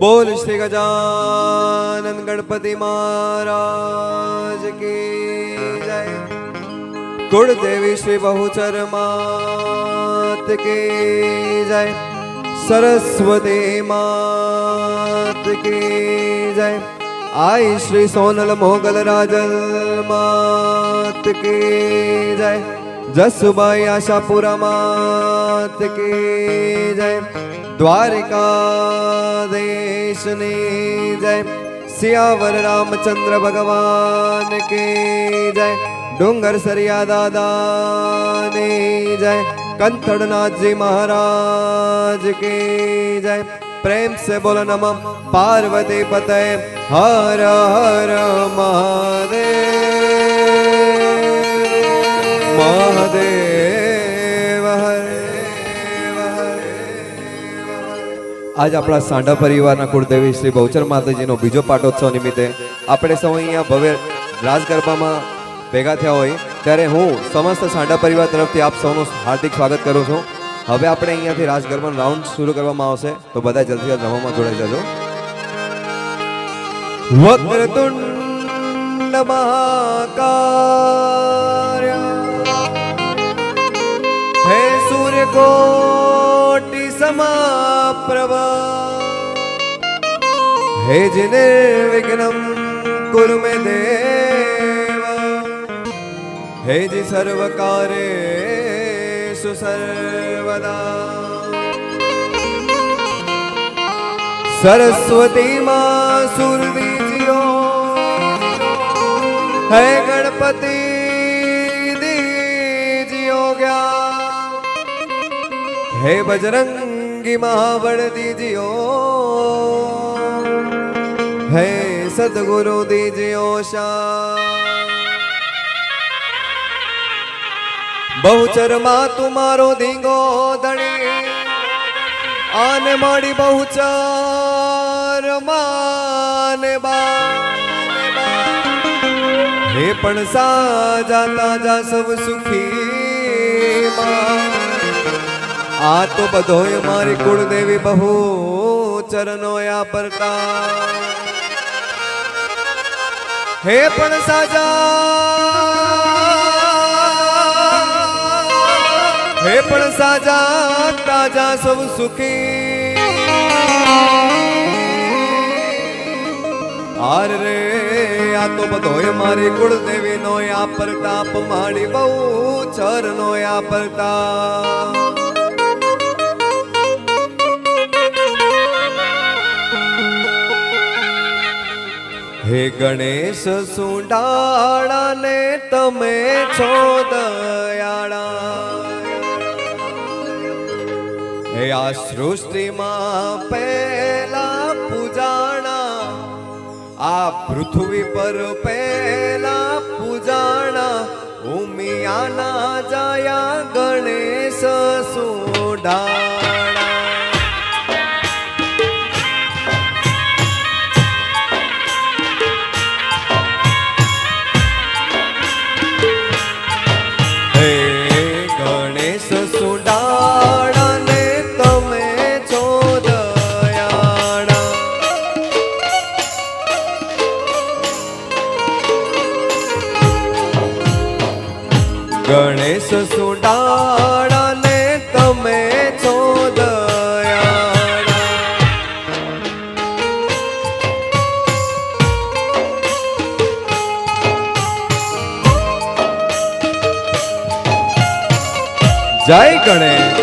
बोल श्री गजानन गणपति महाराज की जय। कुलदेवी श्री बहुचर मात की जय। सरस्वती मात की जय। आई श्री सोनल मोगल राजल मात की जय। जसुबाई आशापुरा मात की जय। द्वारिकाधीशनी जय। सियावर रामचंद्र भगवान की जय। डूंगर सरिया दादा ने जय। कंथड़नाथ जी महाराज की जय। प्रेम से बोलो नमः पार्वती पते हर हर महादेव महादेव हरे। आज अपना सांडा परिवार कुलदेवी श्री बहुचर माताजी नो बीजो पाटोत्सव निमित्ते આપણે સૌ અહીંયા ભવ્ય રાસ ગરબામાં ભેગા થયા હોય ત્યારે હું સમસ્ત સાંડા પરિવાર તરફથી આપ સૌનું હાર્દિક સ્વાગત કરું છું। હવે આપણે અહીંયાથી રાસ ગરબાનો રાઉન્ડ શરૂ કરવામાં આવશે તો બધા જલ્દી રમવામાં જોડાઈ જજો। વક્રતુંડ મહાકાય હે સૂર્યકોટિ समाप्रभ हे निर्विघ्नं कुरु मे देव हे जि सर्वकार्येषु सर्वदा। सरस्वती मां सुरदीजियो हे गणपति दीजियो ज्ञान हे बजरंगी महाबल दीजियो हे सदगुरु दीजियो शान। बहुचर मां तुम्हारो धींगो धणी आने माड़ी बहुचर माने बा हे पण साजा ताजा सब सुखी मां। आ तो बधोय मारी कुलदेवी बहु चरणो या परता हे पण साजा हे पण साजा ताजा सब सुखी। आर रे आ तो बधोय मारी कुलदेवी नो या प्रताप माड़ी बहु चरणो या प्रताप। हे गणेश सुंडाळा ने तमे छो दयाळा हे आ सृष्टि मां पहला पूजाणा आ पृथ्वी पर पहला पूजाणा उमियाना जाया गणेश सुंडाळा। गणेश सुंडाळा ने तमे छो दयाळा। जय गणेश।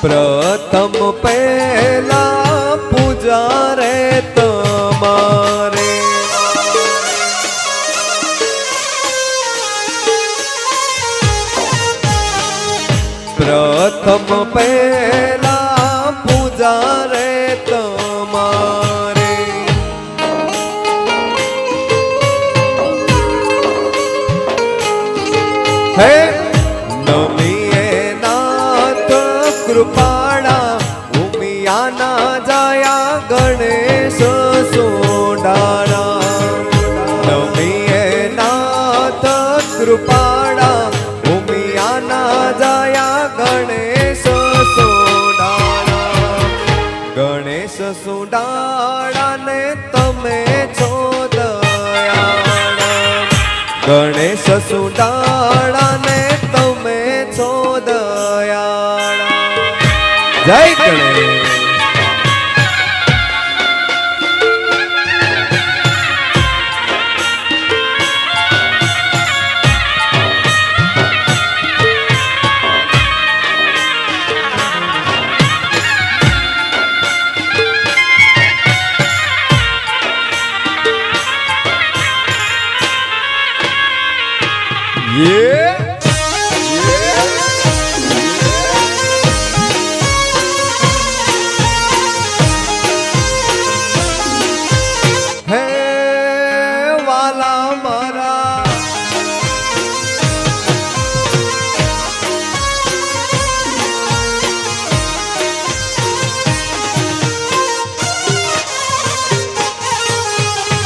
प्रथम पहला पूजा रे तुम्हारे પહેલા પૂજા રે તમારે હે નમીએ નાથ કૃપાળા ઉમિયાના જયા ગણેશ સોડાળા નમીએ નાથ કૃપાળા ઉમિયાના જયા ગણેશ સોડાળા ગણેશ સોડાળા ને તમે છો દયાળા ગણેશ સોડાળા ને તમે છો દયાળા જય ગણેશ હે વાલા મારા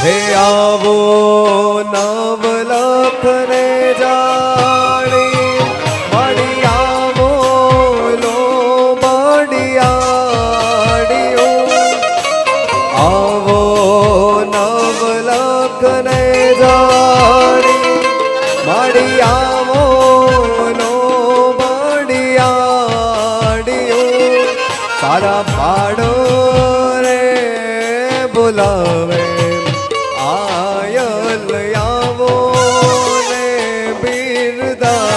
હે આવો નવલખ ને જાણી મળી આવો લો બડિયાડીઓ આવો નવલખ ને જાણી મળી આવો લો બડિયાડીઓ તારા પાડો રે બોલાવે આયલ આવો ને બિરદાણી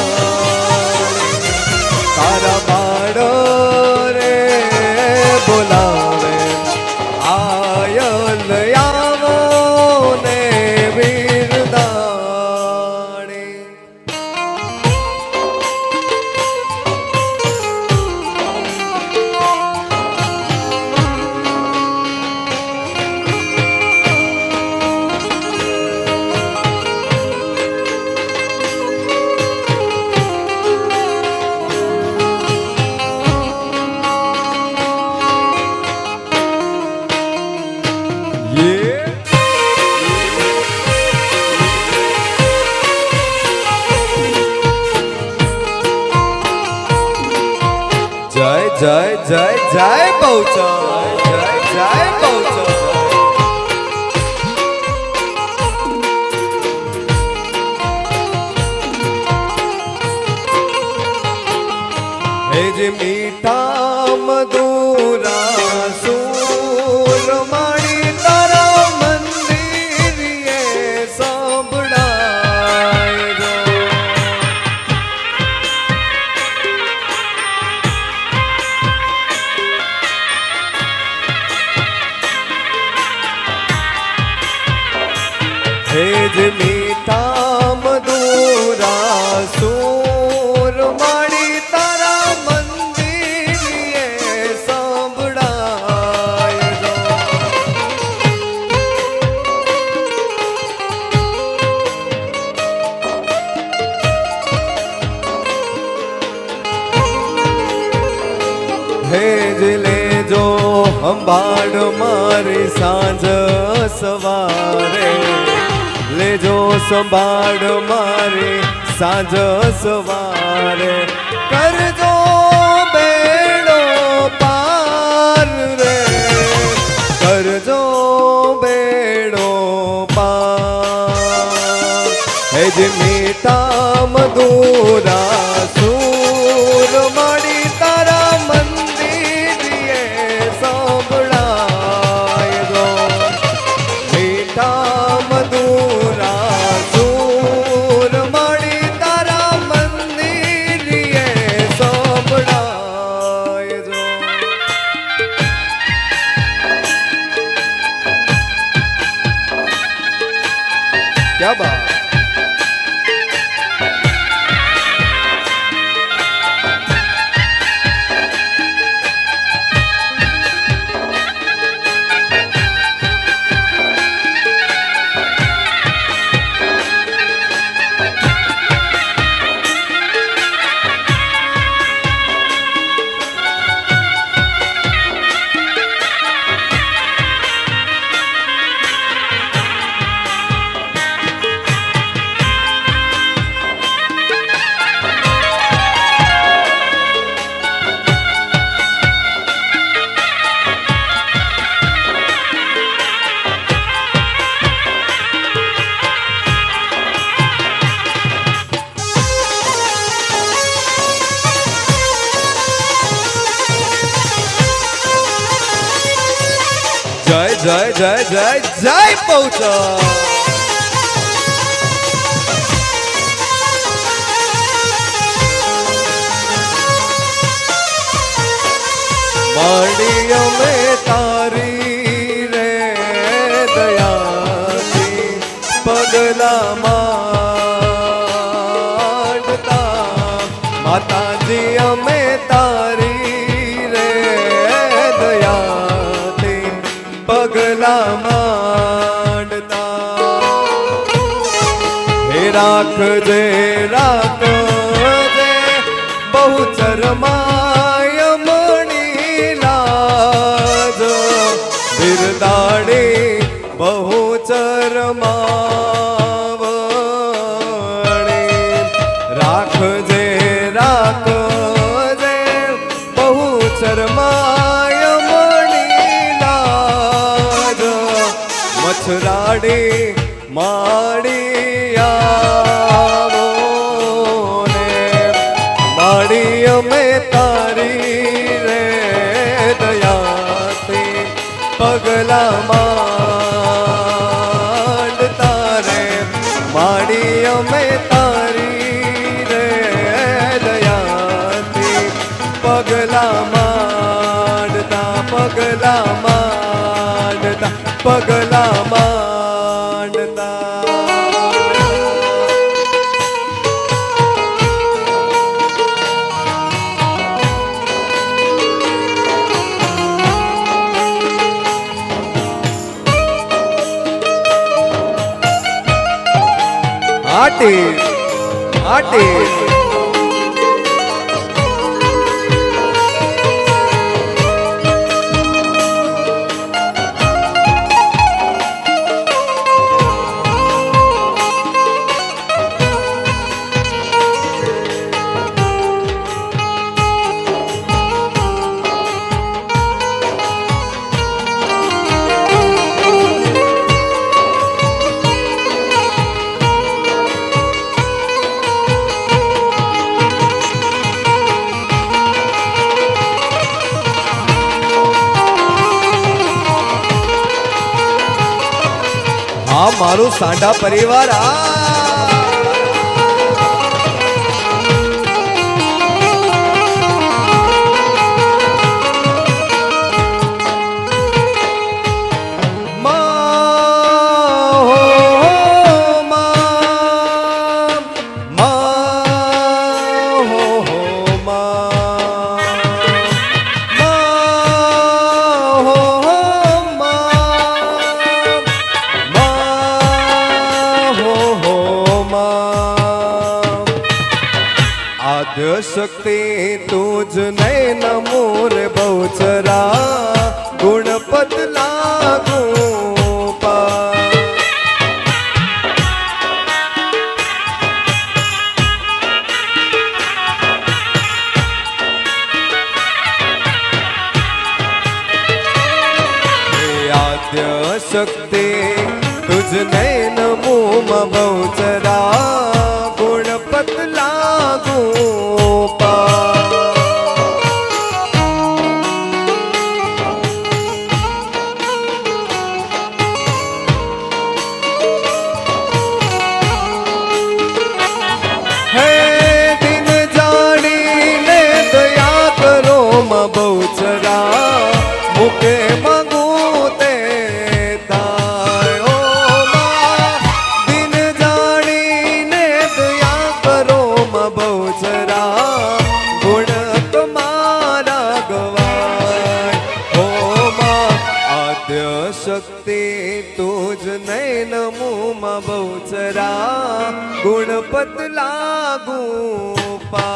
તારા બાળો રે બોલાવે આયલ આવો ને બિરદાણી જય જય જય જય બહુચર જય જય બહુચર હે જે મીઠા મધુરા સુર માણી તારા મંદિરે સાંભળાય ગો હે જે મીઠા મધુરા સુર માણી તારા મંદિરે સાંભળાય ગો હે જ લેજો અંબાડ મારી સાંજ સવારે લેજો સંભાળ મારી સાંજ સવારે કરજો બેડો પાર રે કરજો બેડો પાર હે જ મીઠા મધુરા સુર મળી તારા મંદિરે સાંભળાય ગો મીઠા મધુરા સુર મળી તારા મંદિરે સાંભળાય જો ક્યા બાત જય જય જય જય બહુચર. માડી અમે તારી રે દયાથી પગલા માંડતા માતાજી અમે તારી રે દયાથી પગલા માંડતા. હે રાખજે રાખજે બહુચર માય બિરદાડી બહુચર માવણી. રાખજે રાખજે બહુચર માય મણી લાજ. મછરાડી માડી આવો ને માડી અમે તારી રે દયાથી પગલા માંડતા રે. માડી અમે તારી રે દયાથી પગલા માંડતા પગલા માંડતા પગલા માંડતા. આટી આટી આ મારું સાંઢા પરિવાર. શક્તિ તુજ નૈન મોર બહુચરા ગુણપત લાગુ પા. આદ્ય શક્તિ તુજ નૈન મોમ બહુચરા ગુણપત લાગુ પા. હે દિન જાણીને દયા કરો માં બહુચરા મુકે માંગું તે થાય. ઓ માં દિન જાણીને દયા કરો માં બહુચરા ગુણ તમારા ગવાય. ઓ માં આદ્ય શક્તિ તુજ નૈન મુમાં બહુચરા ગુણપત લાગુ પા.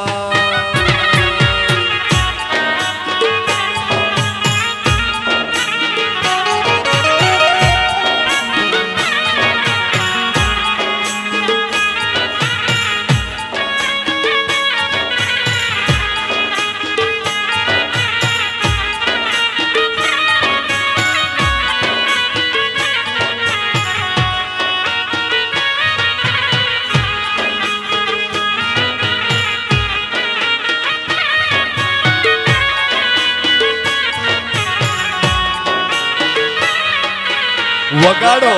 વગાડો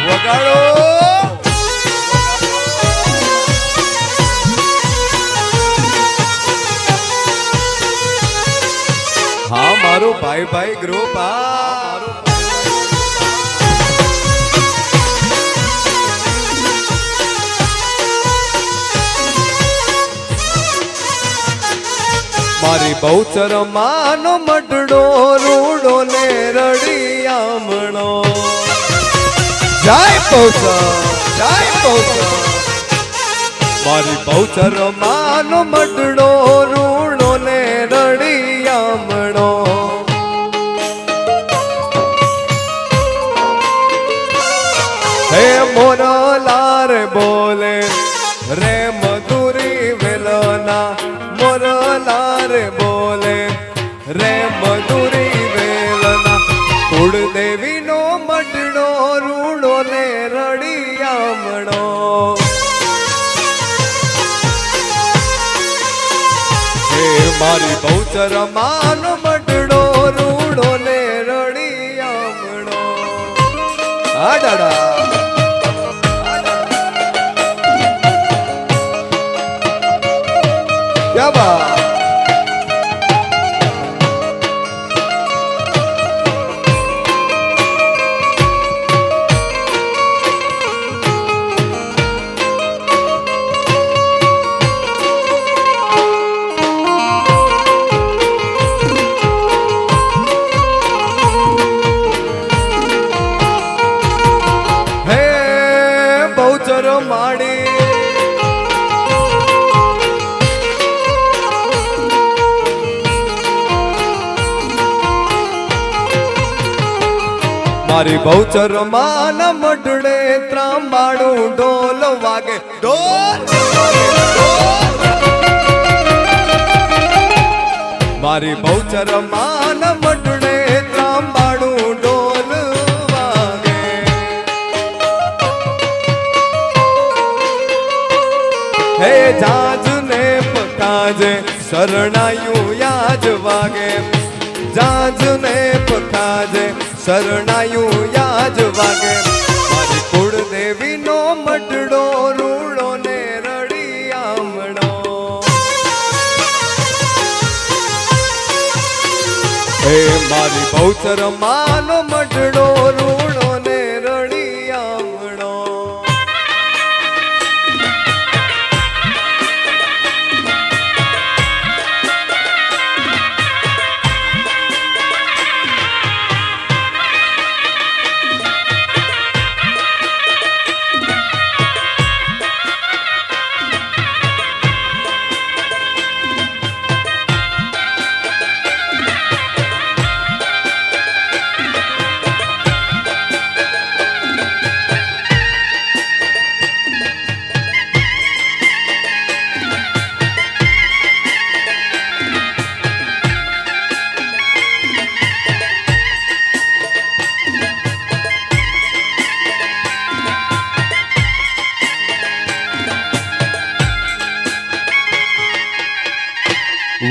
વગાડો. હા મારું ભાઈ ભાઈ ગ્રુપ. મારી બહુચર માનો મડડો રૂડો ને રડિયામણો. જય બહુચર જય બહુચર. મારી બહુચર માનો મડડો રૂડો ને રડિયામણો. હે મોરલા રે બોલે રે મધુરી વેલના. મોરલા રે બોલે રે મધુરી વેલના. કુળદેવી નો મડડો રૂડો ને રડિયામણો. હે મારી બહુચર માનો મડડો રૂડો ને રડિયામણો. આ દાડા ક્યા બાત. હે બહુચર માડી મારી બહુચર માન મડડે ત્રાંબાડું ઢોલ વાગે. ઢોલ મારી બહુચર માન મડડે ત્રાંબાડું ઢોલ વાગે. હે જાજ ને પકાજે શરણાયું યાજ વાગે. જાજ ને પકાજે શરણાયું યાજ વાગે. મારી કુળદેવી નો મડડો રૂડો ને રડિયામણો. હે મારી બહુચર માનો મડડો રૂડો ને રડિયામણો.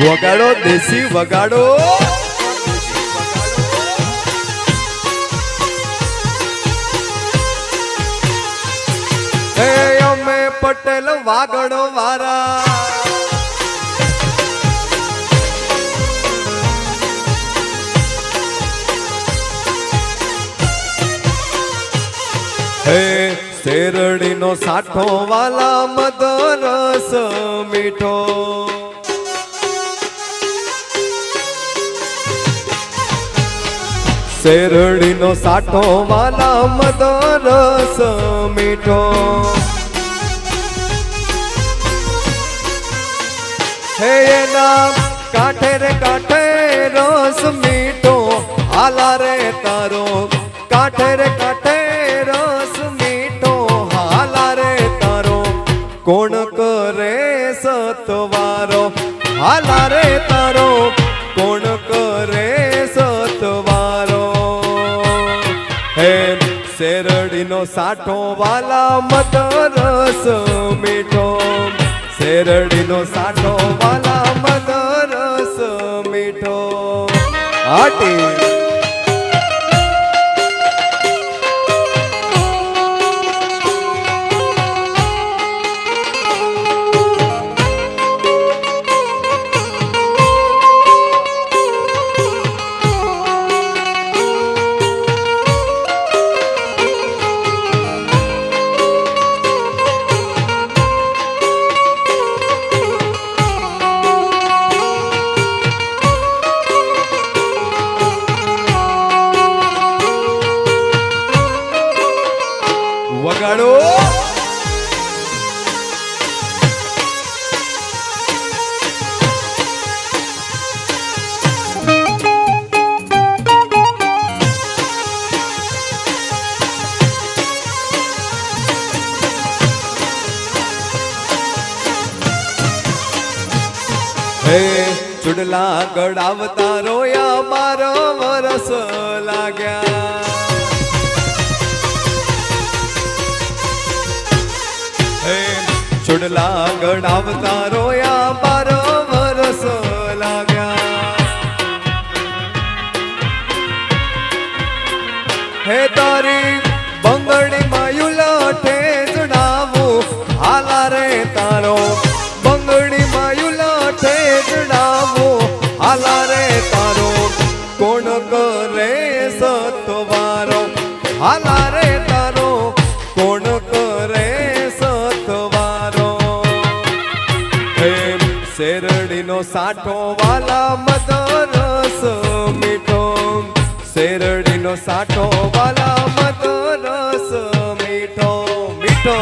વગાડો દેશી વગાડો. હે અમે પટેલ વાગડો વારા. હે શેરડી નો સાઠો વાલા મદરસ મીઠો. શેરડી નો સાઠો વાલા મદરસ મીઠો. હે એના કાંઠે રે કાંઠે રસ મીઠો. હાલા રે તારો કાંઠે રે કાંઠે રસ મીઠો. હાલા રે તારો કોણ કરે સતવારો. હાલા રે તારો કોણ કરે સતવારો. હે શેરડી નો સાઠો વાલા મદરસ મીઠો. શેરડી નો સાઠો વાલા મદરસ મીઠો. હાટી હે ચુડલા ગળાવતા રોયા 12 વરસ લાગ્યા. હે ચુડલા ગળાવતા રોયા 12 વરસ લાગ્યા. હે તારી બંગડી માયું લઠે જણાવું હાલા રે તારો બંગડી માયું લઠે જણાવું હાલા રે તારો કોણ કરે સતવારો હાલા રે તારો કોણ કરે સતવારો. હે શેરડીનો સાઠો વાલા મદરસ મીઠો શેરડીનો સાઠો વાલા મદરસ મીઠો મીઠો.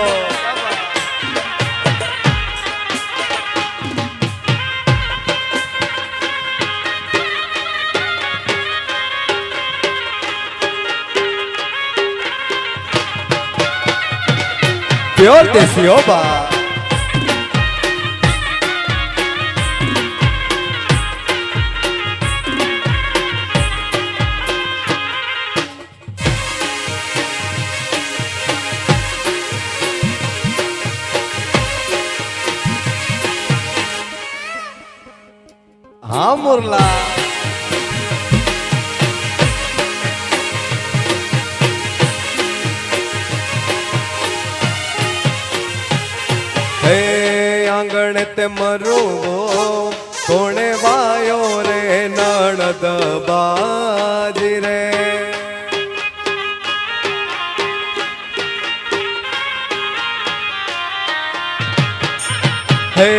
પ્યોર દેશી હો બા. હા મુરલા હે આંગણે તે મરુવો કોણે વાયો રે નણદ બાજી રે. હે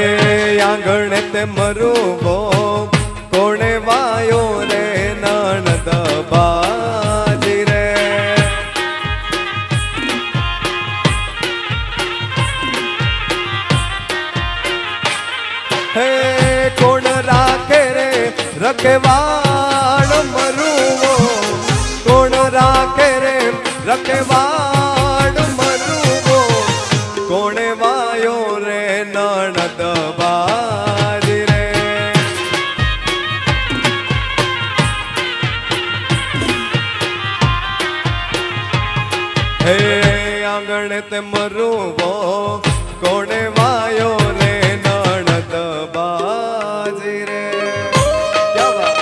આંગણે તે મરુવો કોણે વાયો રે નણદ બાજી રે. હે કોણ રાખે રે રખેવાળ મરુવો કોણ રાખે રે રખેવાળ મરુવો કોણે વાયો રે નણદ બાજી રે. હે આંગણે તે મરુવો કોણે વાયો રે નણદ બાજી રે. ક્યા વાત.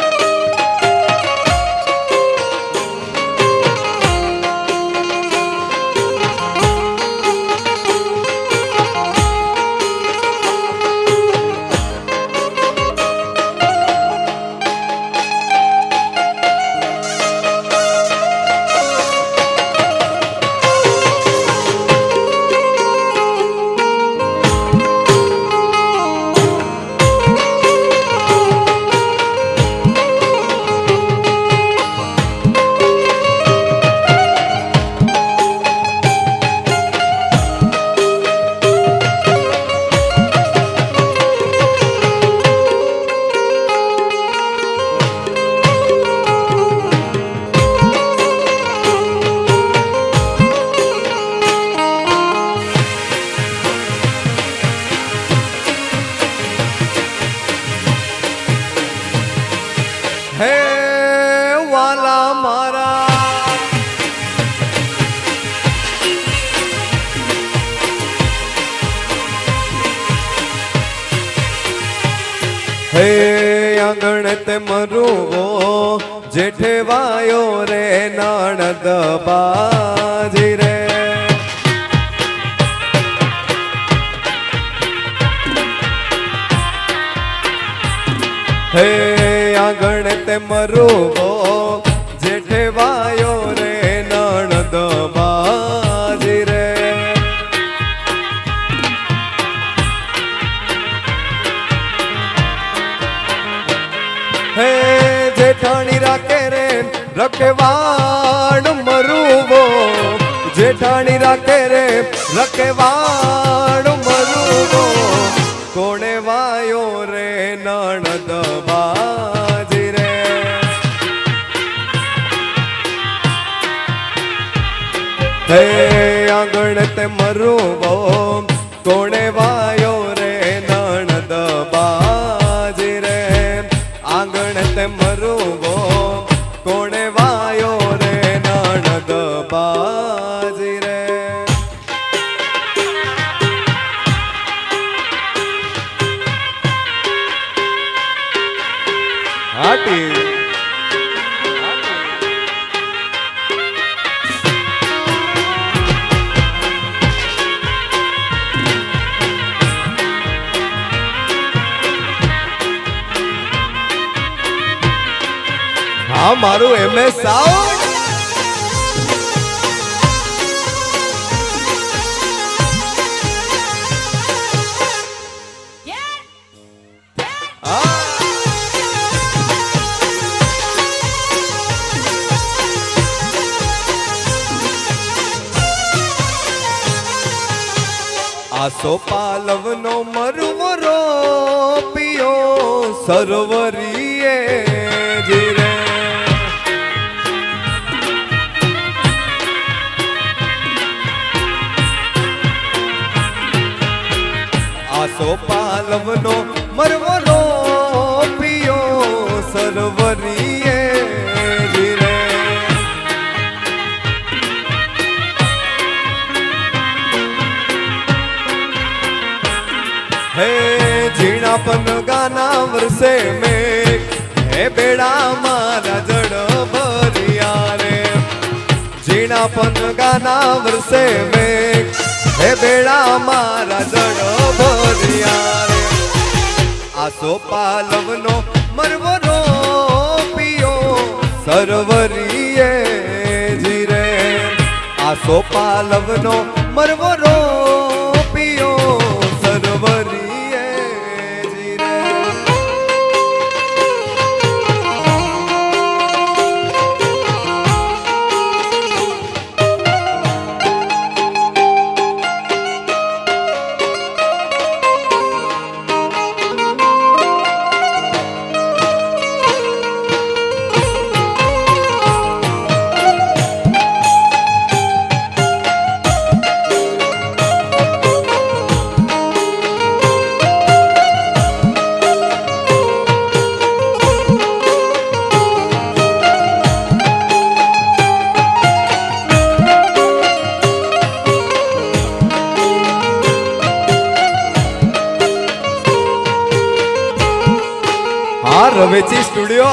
હે વાલા મારા હે આંગણે તે મરુવો જેઠે વાયો રે નણદ બાજી રે. હે આંગણે તે મરુવો જેઠે વાયો રે નણદ બાજી રે. હે જેઠાણી રાખે રે રખેવાળ મરુવો જેઠાણી રાખે રે રખેવાળ મરુવો કોણે વાયો રે નણદ બાજી રે. હે આંગણે તે મરુવો કોણે વાયો રે નણદ બાજી રે. હાટી હા મારું MS સાઉન્ડ આસો પાલવનો મરવરો પિયો સરોવરીએ જીરે આસો પાલવનો મરવરો પિયો સરોવરીએ જીરે हे झीणापन गाना वरसे में हे बेड़ा मारा जड़ भरिया रे झीणापन गाना वरसे में हे बेड़ा मारा जड़ भरिया रे आसो पालवनो मरवरो पियो सरवरीए जीरे आसो पालवनो मरवरो पियो सरवरी रवेची स्टूडियो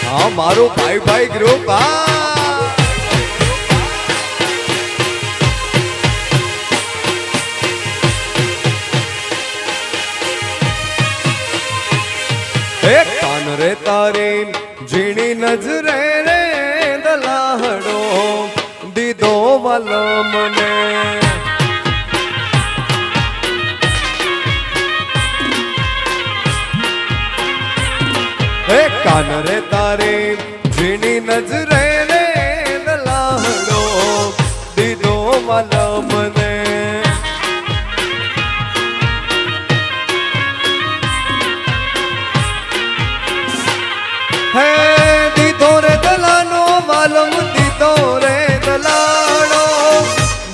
हाँ मारो भाई भाई ग्रुप कान रे तारी झीणी नजरे रे दलाहड़ो दीदो वाला मने हे कान रे तारे झीणी नजरे रे दलाहड़ो दीदो वाला मने हे दीदो रे दलानो वालम दीदो रे दलानो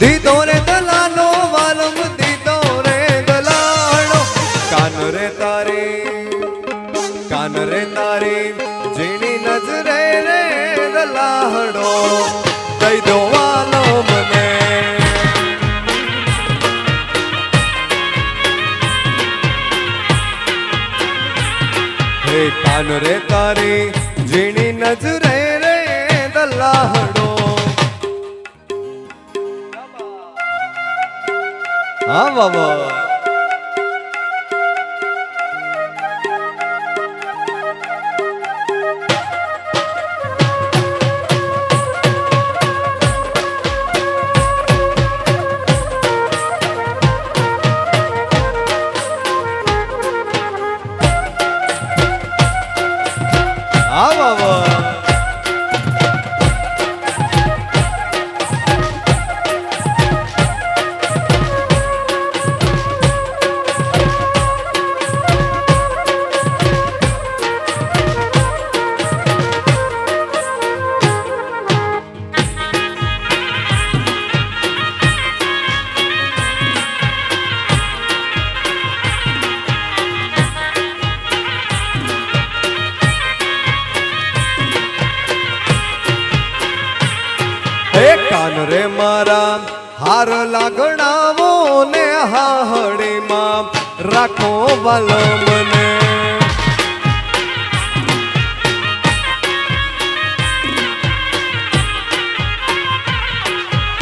दीदो रे दलानो वालम दीदो रे दलानो कान रे तारे झीणी नजरे रे दलाहड़ो दई दो वालो मने हे कान रे तारी झीणी नजरे रे दलाहड़ो हाँ बाबा हाँ बाबा कान रे मारा હાર લાગણાવો ને હાહડીમાં રાખો વાલો મને.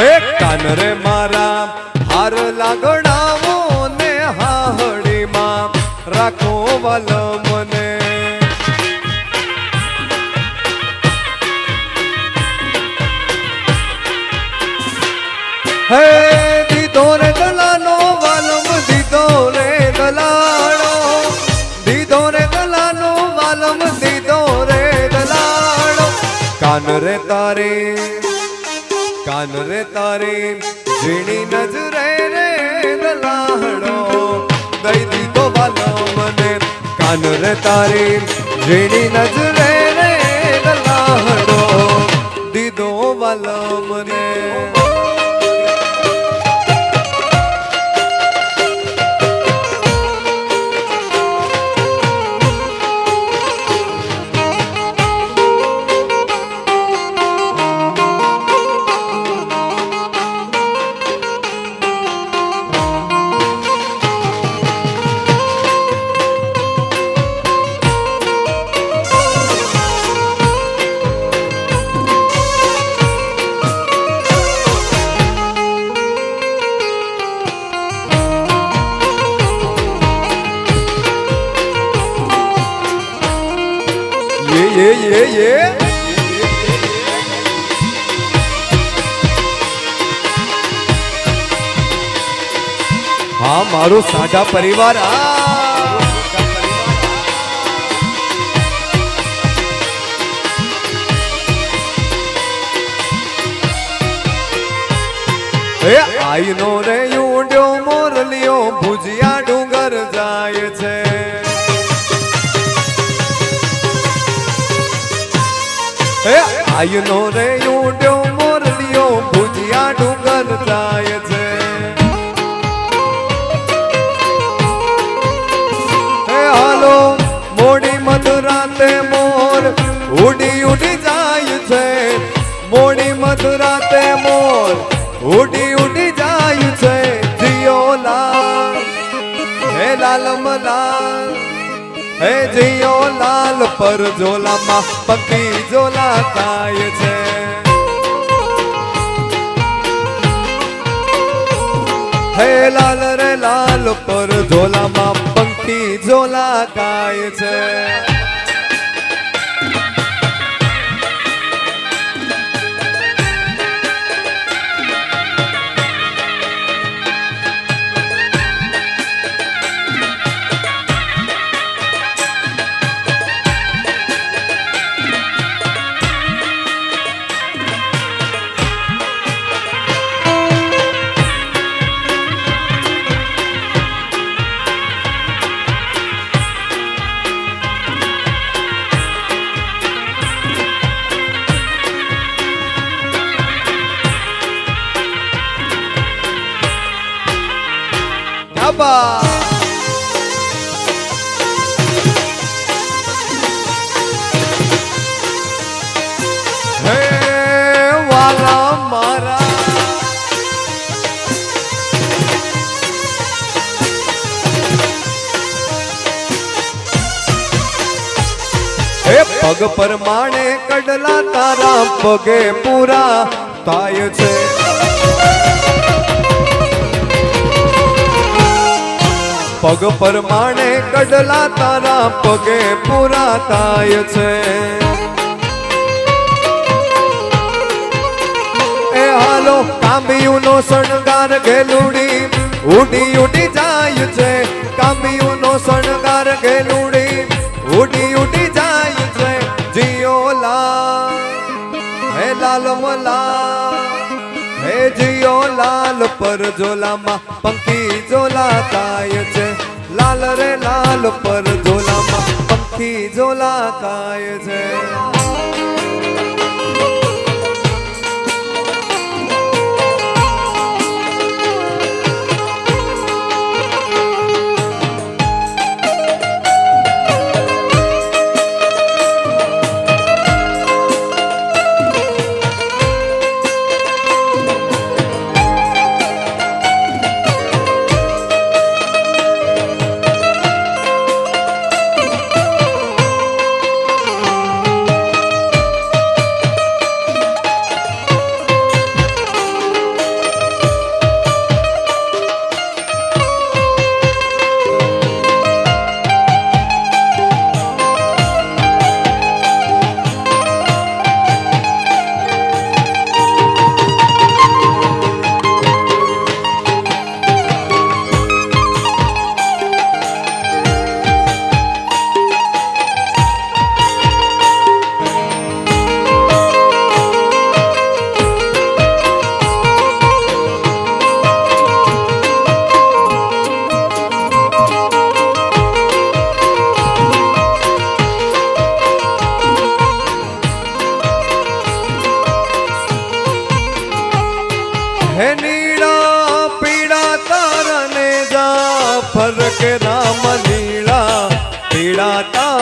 હે કાન રે મારા હાર લાગણાવો ને હાહડીમાં રાખો વાલો મને. હે દીધો રે દલાનો વાલમ દીધો રે દલાણો, દીધો રે દલાનો વાલમ દીધો રે દલાણો. કાન રે તારે ઝીણી નજરે રે દલાણો દઈ દીધો વાલો મને. કાન રે તારી ઝીણી નજરે રે દલાણો દીધો વાલો મને. હા મારું સાંઢા પરિવાર આઈનો રે ઊંડ્યો મોરલિયો ભુજિયા ડુંગર જાય છે. આઈનો રે ઊંડ્યો મોરલિયો ભુજિયા ડુંગર જાય છે. હાલો મોડી મધુરાતે મોર ઉડી ઉડી જાય છે. મોડી મધુરાતે મોર ઉડી ઉડી જાય છે. જીયો લાલ હે લાલમ લાલ, હે જીયો લાલ પર ઝોલામાં પંખી ઝોલા થાય છે. હે લાલ રે લાલ પર ઝોલામાં પંખી ઝોલા ગાય છે. હે વાલા મારા હે પગ પર માણે કડલા તારા પગે પૂરા થાય છે. પગ પર માણે કડલા તારા પગે પૂરા થાય છે. એ હાલો કાંબિયુંનો શણગાર ગેલુડી ઉડી ઉડી જાય છે. કાંબિયુંનો શણગાર ગેલુડી ઉડી ઉડી જાય છે. જીયો લાલ હે લાલમ લાલ, હે જીયો લાલ પર ઝોલામાં પંખી ઝોલા થાય છે. લાલ રે લાલ પર ઝોલામાં પંખી ઝોલા થાય છે.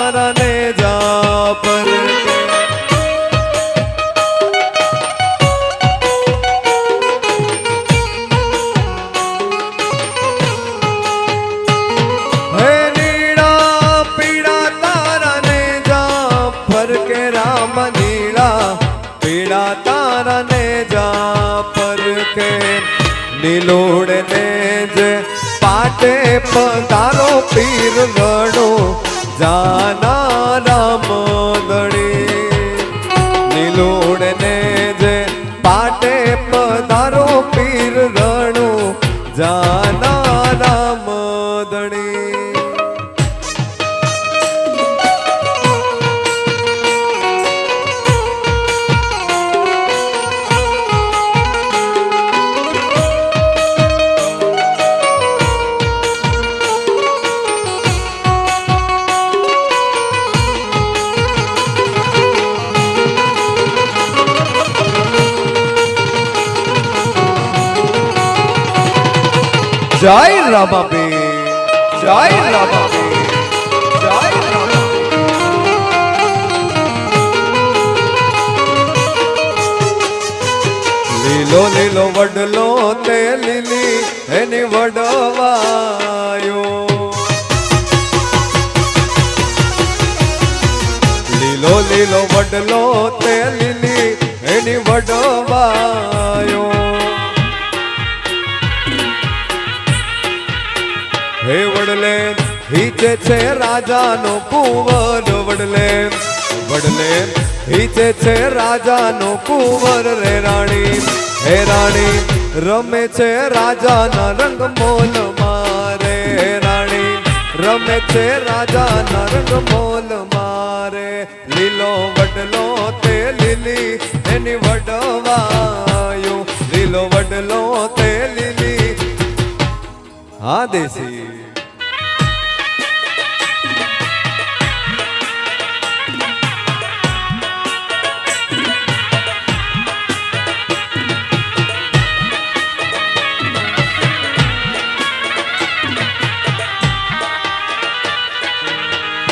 तारा ने जा पर हे नीड़ा पीड़ा तारा ने जा पर के राम नीड़ा पीड़ा तारा ने जा पर के नीलोड़ ने जे पाटे पधारो पीर गणो जाना राम दड़ी नीलोड़ ने जे पाटे पधारो पीर गणो जाना राम दड़ी जय रामाबे जय रामाबे जय रामाबे लीलो लीलो वडलो ते लीली एनी वडवायो लीलो लीलो वडलो ते लीली एनी वडवायो हे वडले हीचे छे राजा नो कुंवर वडले वडले हीचे छे राजा नो कुंवर रे राणी हे राणी रमे छे राजा ना रंग मोल मारे राणी रमे छे राजा ना रंग मोल मारे लीलो वडलो ते लीली एनी वडवायो लीलो वडलो ते लीली हाँ देसी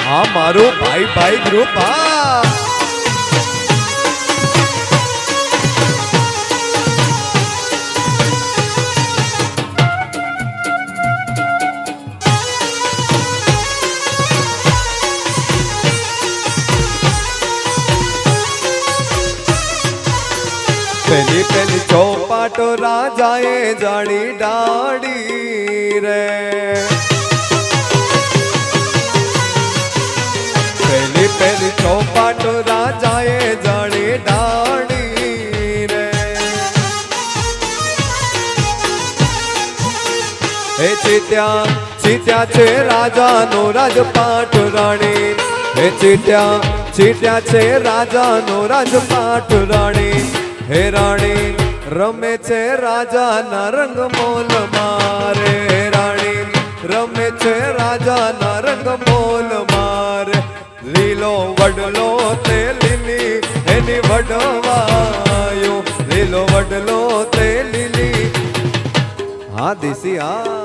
हाँ मारो भाई भाई ग्रुप हाँ पहली पहली चौपाट राजाए जाड़ी डाड़ी रे पहली पहली चौपाट राजाए जाड़ी डाड़ी रे हे चीत्या चीत्या छे राजा नो राजपाट राणी हे चीत्या चीत्या छे राजा नो राजपाट राणी हे राणी रमे छे राजा ना रंग मोल मारे राणी रमे छे राजा ना रंग मोल मारे लीलो वडलो ते लीली एनी वडवायो लीलो वडलो ते लीली हाँ देसी हाँ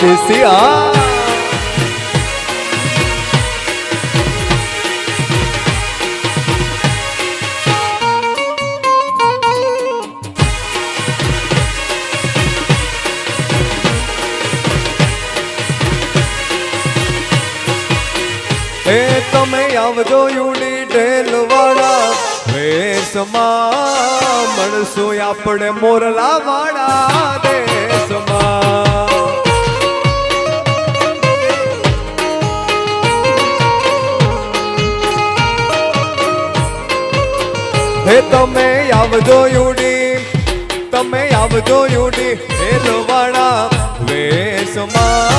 देसी ए तमे आवजो यूडी ढेलवाड़ा वेशમાં મળશું આપણે મોરલા વાળા દેશમાં હે તમે આવજો યુડી તમે આવજો યુડી હેલવાડા વેશમાં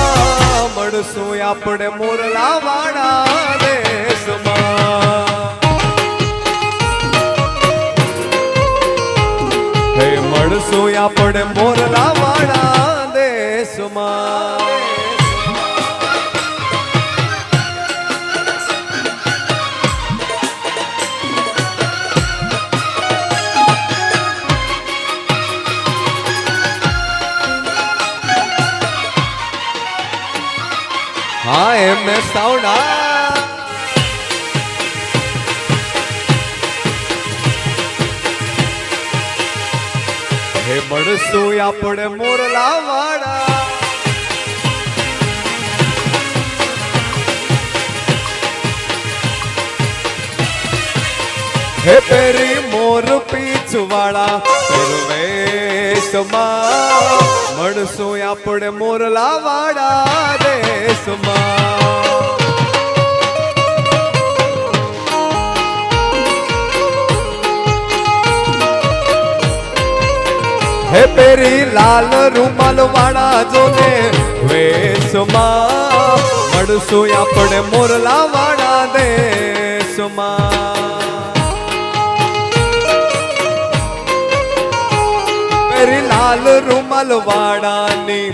મળશું આપણે મોરલા વાળા દેશમાં હે મળશું આપણે મોરલા વાળા દેશમાં हाँ MS साउंड हे મળશું આપણે મોરલા વાળા હે પેરી મોર પીછ વાળા વેશમાં મળશું આપણે મોરલા વાળા દેશમાં હે પેરી લાલ રૂમાલ વાળા જોને વેશમાં મળશું આપણે મોરલા વાળા દેશમાં લાલ રૂમાલ વાળાની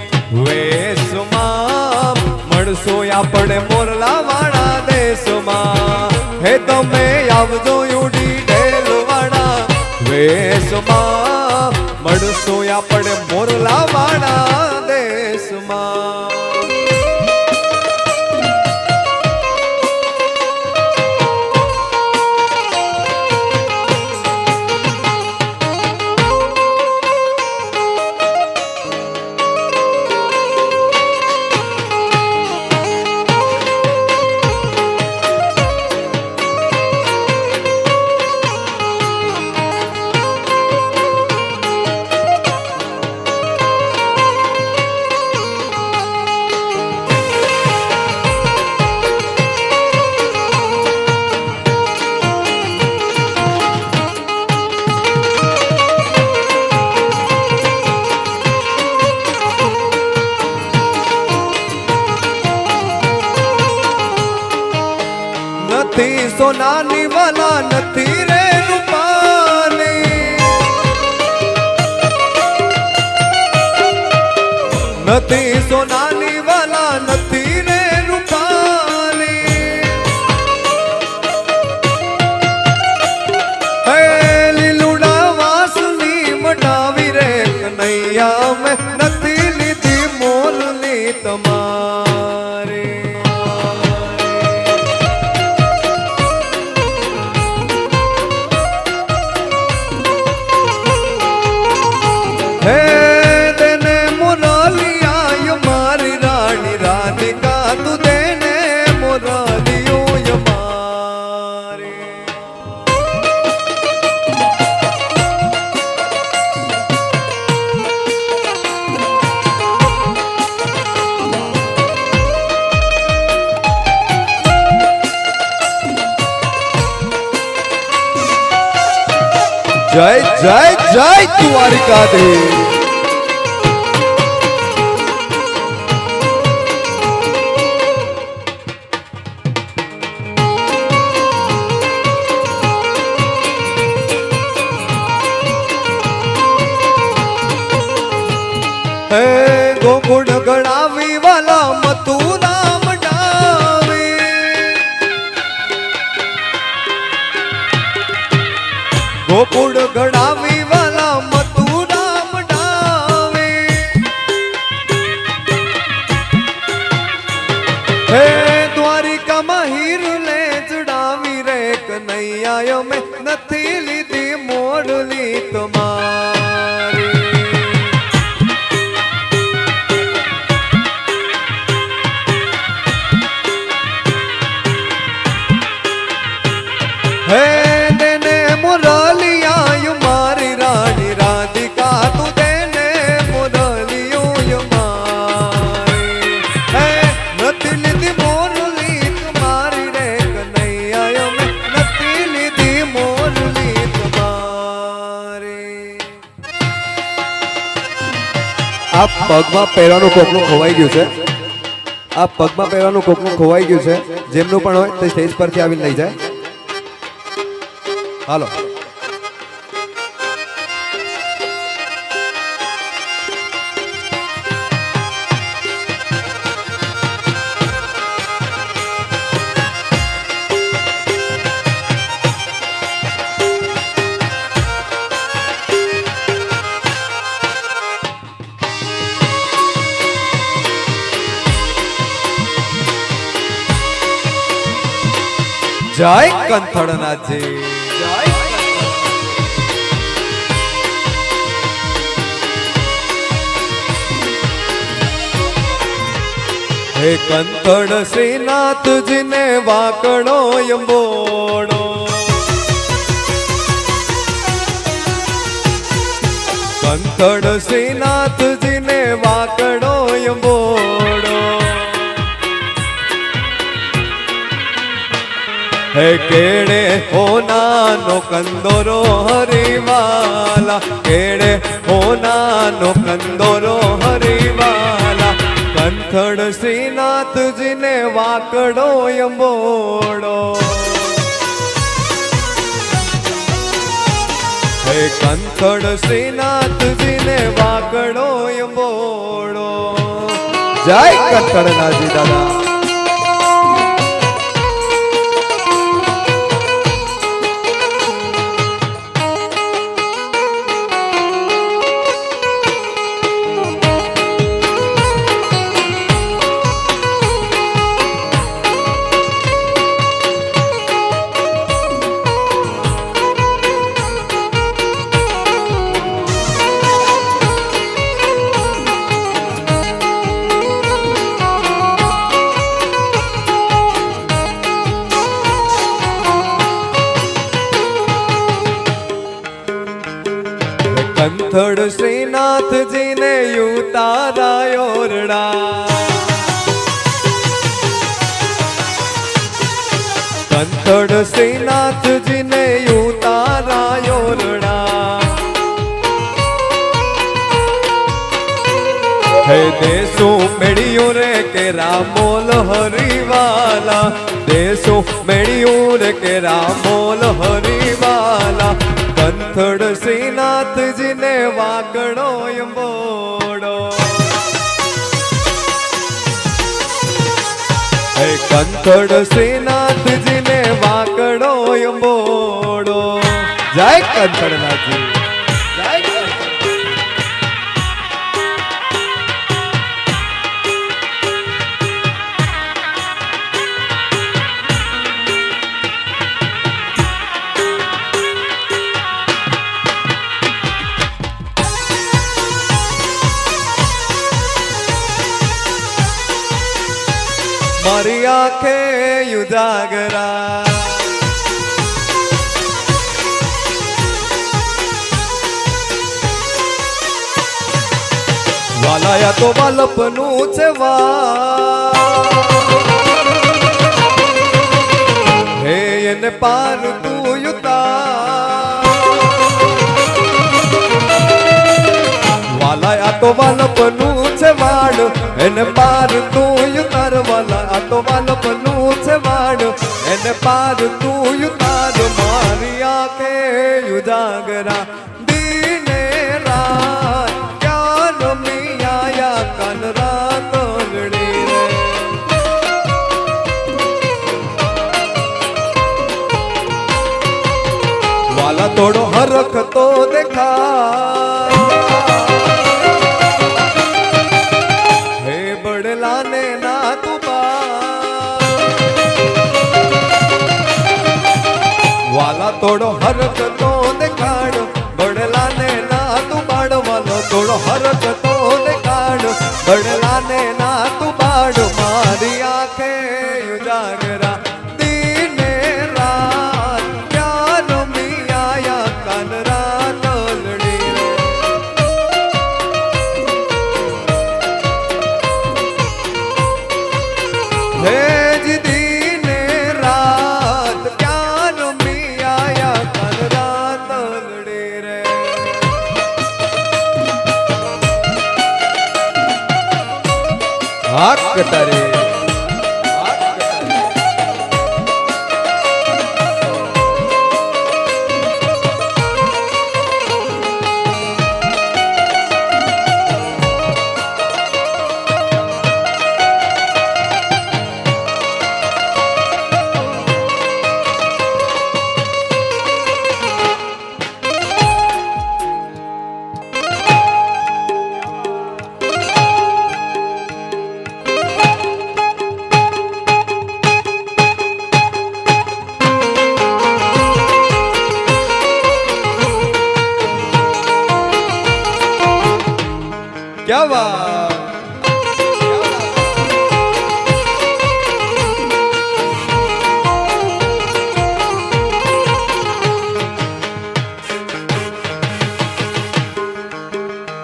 વેશમાં મળશું આપણે મોરલા વાળા દેશમાં હે તમે આવજો યુડી ઢેલવાળા વેશમાં મળશું આપણે મોરલા વાળા દેશમાં નથી સોનાની વાલા નથી રે રૂપાની નથી સોનાની વાલા નથી રે રૂપાની હે લીલુડા વાસની મટાવી રે કનૈયા મેં નથી લીધી મોરલી તમારી जय जय जय द्वारिकाधीश हे गोकुड़ गड़ावी वाला मथुरा मडावी गोकुड़ गड़ावी वाला मथुरा मडावी हे द्वारिका माहिर ले जड़ावी रे कन्हैया में नथी लीधी मोरली तुम्हारी हे देने मुरलिया यू मारी रानी राधिका तू देने मुरलियो यू मारी हे नथी लीधी मोरली तुम्हारी रे कन्हैया में नथी लीधी मोरली પગમાં પહેરવાનું કોકનું ખોવાઈ ગયું છે, આ પગમાં પહેરવાનું કોકનું ખોવાઈ ગયું છે, જેમનું પણ હોય તે સ્ટેજ પરથી આવીને લઈ જાય. હાલો. જય કંથળનાથજી, જય હે કંથળ શ્રીનાથજીને વાકડો યંબોડો, કંથળ શ્રીનાથજીને વાકડો યંબોડો. હે કેડે હોનાનો કંદોરો હરિવાલા, કેડે હોનાનો કંદોરો હરિવાલા, કંથળ શ્રીનાથજીને વાકડો યંબોડો. હે કંથળ શ્રીનાથજીને વાકડો યંબોડો. જય કંથળનાથજી દાદા. કંથળ શ્રીનાથજીને ઉતારાયો ઓરડા, કંથળ શ્રીનાથજીને ઉતારાયો ઓરડા. હે દેશો મેળ્યું રે કે રામોલ હરિવાલા, દેશો મેળ્યું રે કે રામોલ હરિવાલા, કંથળ શ્રીનાથજીને વાકડો યંબોડો. હે કંથળ શ્રીનાથજીને વાકડો યંબોડો. જય કંથળનાથજી, જય કંથળ. મારી આંખે ઉજાગરા, વાલાયા તો વાલપનું છે વા, હે એને પાર તું યુતા, વાલાયા તો વાલપનું છે વાડ, એને પાર તું યુતાર. વાલા આ તો વાલપનું છે વાડ, એને પાર તું યુતાર. મારી આંખે ઉજાગરા દીને રાત, ક્યાં રમી આયા કાન રાત લડી રે. વાલા થોડો હરખ તો દેખા, હે બડલાને ના તું વાલા થોડો હરખ તો દેખાડ, બડલાને ના તું બાડ. વાલો થોડો હરખ તો દેખાડ, બડલાને ના તું બાડ. મારી આંખે ઉજાગરા દીને રાત, ક્યાં રમી આયા કાન રાત લડી રે. હે જી દીને રાત, ક્યાં રમી આયા કાન રાત લડી રે. કટારે क्या बात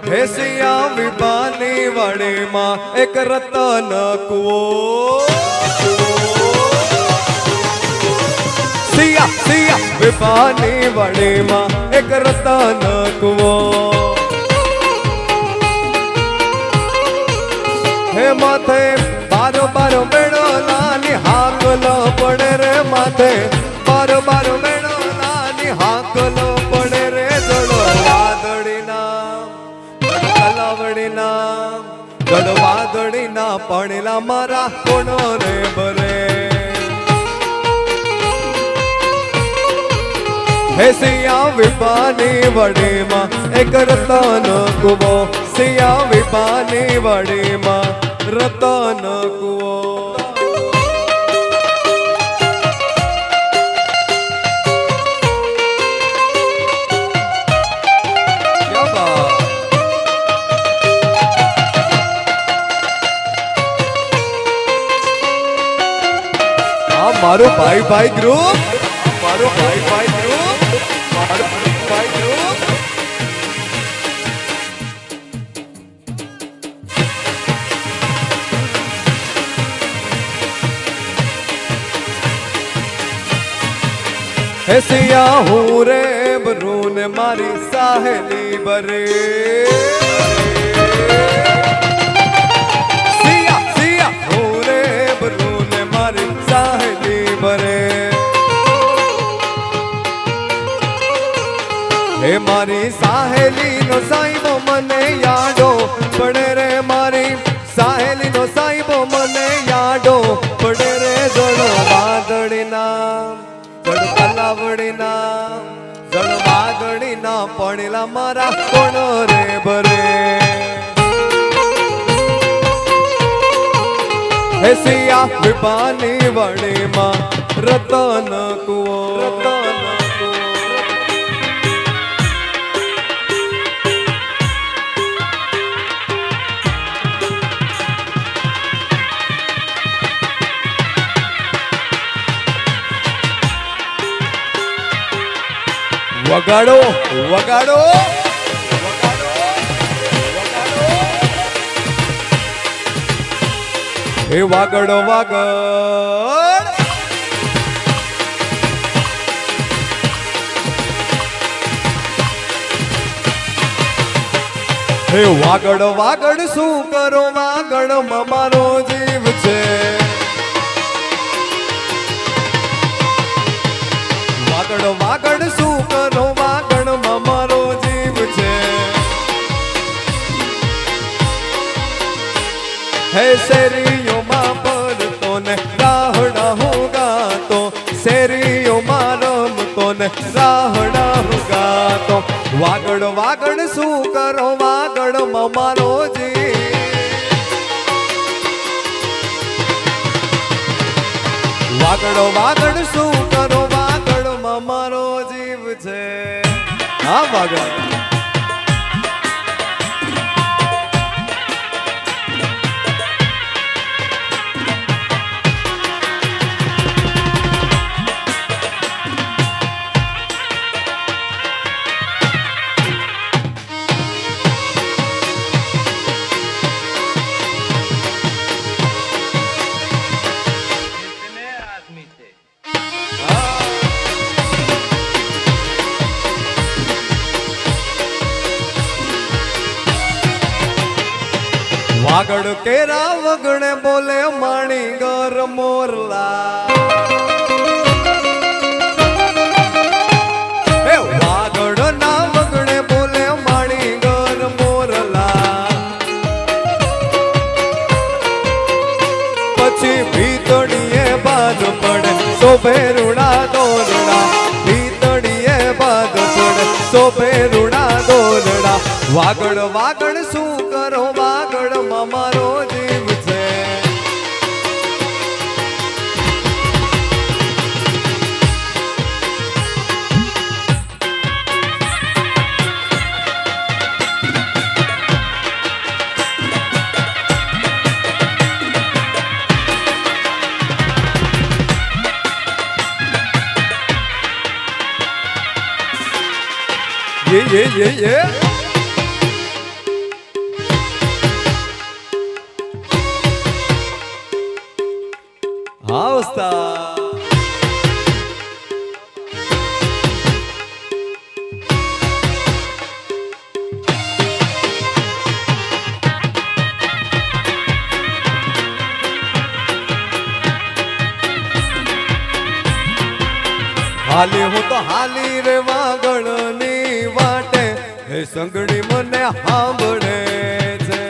हे सिया विपानी वाड़े मां एक रतन कुओ सिया सिया विपानी वाड़े मां एक रतन कुओ हे माथे बारो बारो मेड़ो नानी हाकलो पड़े रे माथे बारो बारो मेड़ो नानी हाकलो पड़े रे जड़ो वादड़ी नाम जड़ो कलावड़ी नाम जड़ो वादड़ी ना पड़ेला मारा कोनो रे बरे हे सिया विपानी वड़ी मां एक रतन कुवो सिया विपानी वड़ी मां रतन कुओ क्या बात हाँ मारो भाई भाई ग्रुप मारो भाई भाई ग्रुप मारो भाई ग्रुप हे सिया हूँ रे बरून मारी साहेली बरे सिया सिया हूँ रे बरून मारी साहेली बरे हे मारी साहेली नो साईबो मने यादो पड़े रे मारी साहेली नो साईबो मने यादो पड़े रे जड़ो वादड़ी नाम जड़ कलावड़ी ना जड़ वादड़ी ना पड़ेला मारा कोनो रे बरे हे सिया विपानी वड़ी मां रतन कुओ रतन वगाड़ो वगाड़ो वगाड़ो वगाड़ो हे वागड़ो वागड़ हे वागड़ वागड़ शू करो वागड़ मारो जीव छे वागड़ वागड़ शू करो वागड़ मारो जीव छे हे शेरियो मां पर तो ने राहड़ा होगा तो शेरियो मारम तो ने राहड़ा होगा तो वागड़ वागड़ शू करो वागड़ मारो जी वागड़ वागड़ शू करो वागड़ मारो जीव छे हाँ वागड़ કેરા વગણે બોલે માણી ગર મોરલા એ વાગડ ના વગણે બોલે માણી ગર મોરલા પછી ભીતડીએ બાદ પડે શોભે રૂડા દોરડા ભીતડીએ બાદ પડે શોભે રૂડા દોરડા વાગડ વાગડ શું કરો વાગડ માં મારો જીવ છે Yeah. हाँ उस्ताद हाली हूँ तो हाली रे वागण नी वाटे हे संगड़ी मने हांभळे छे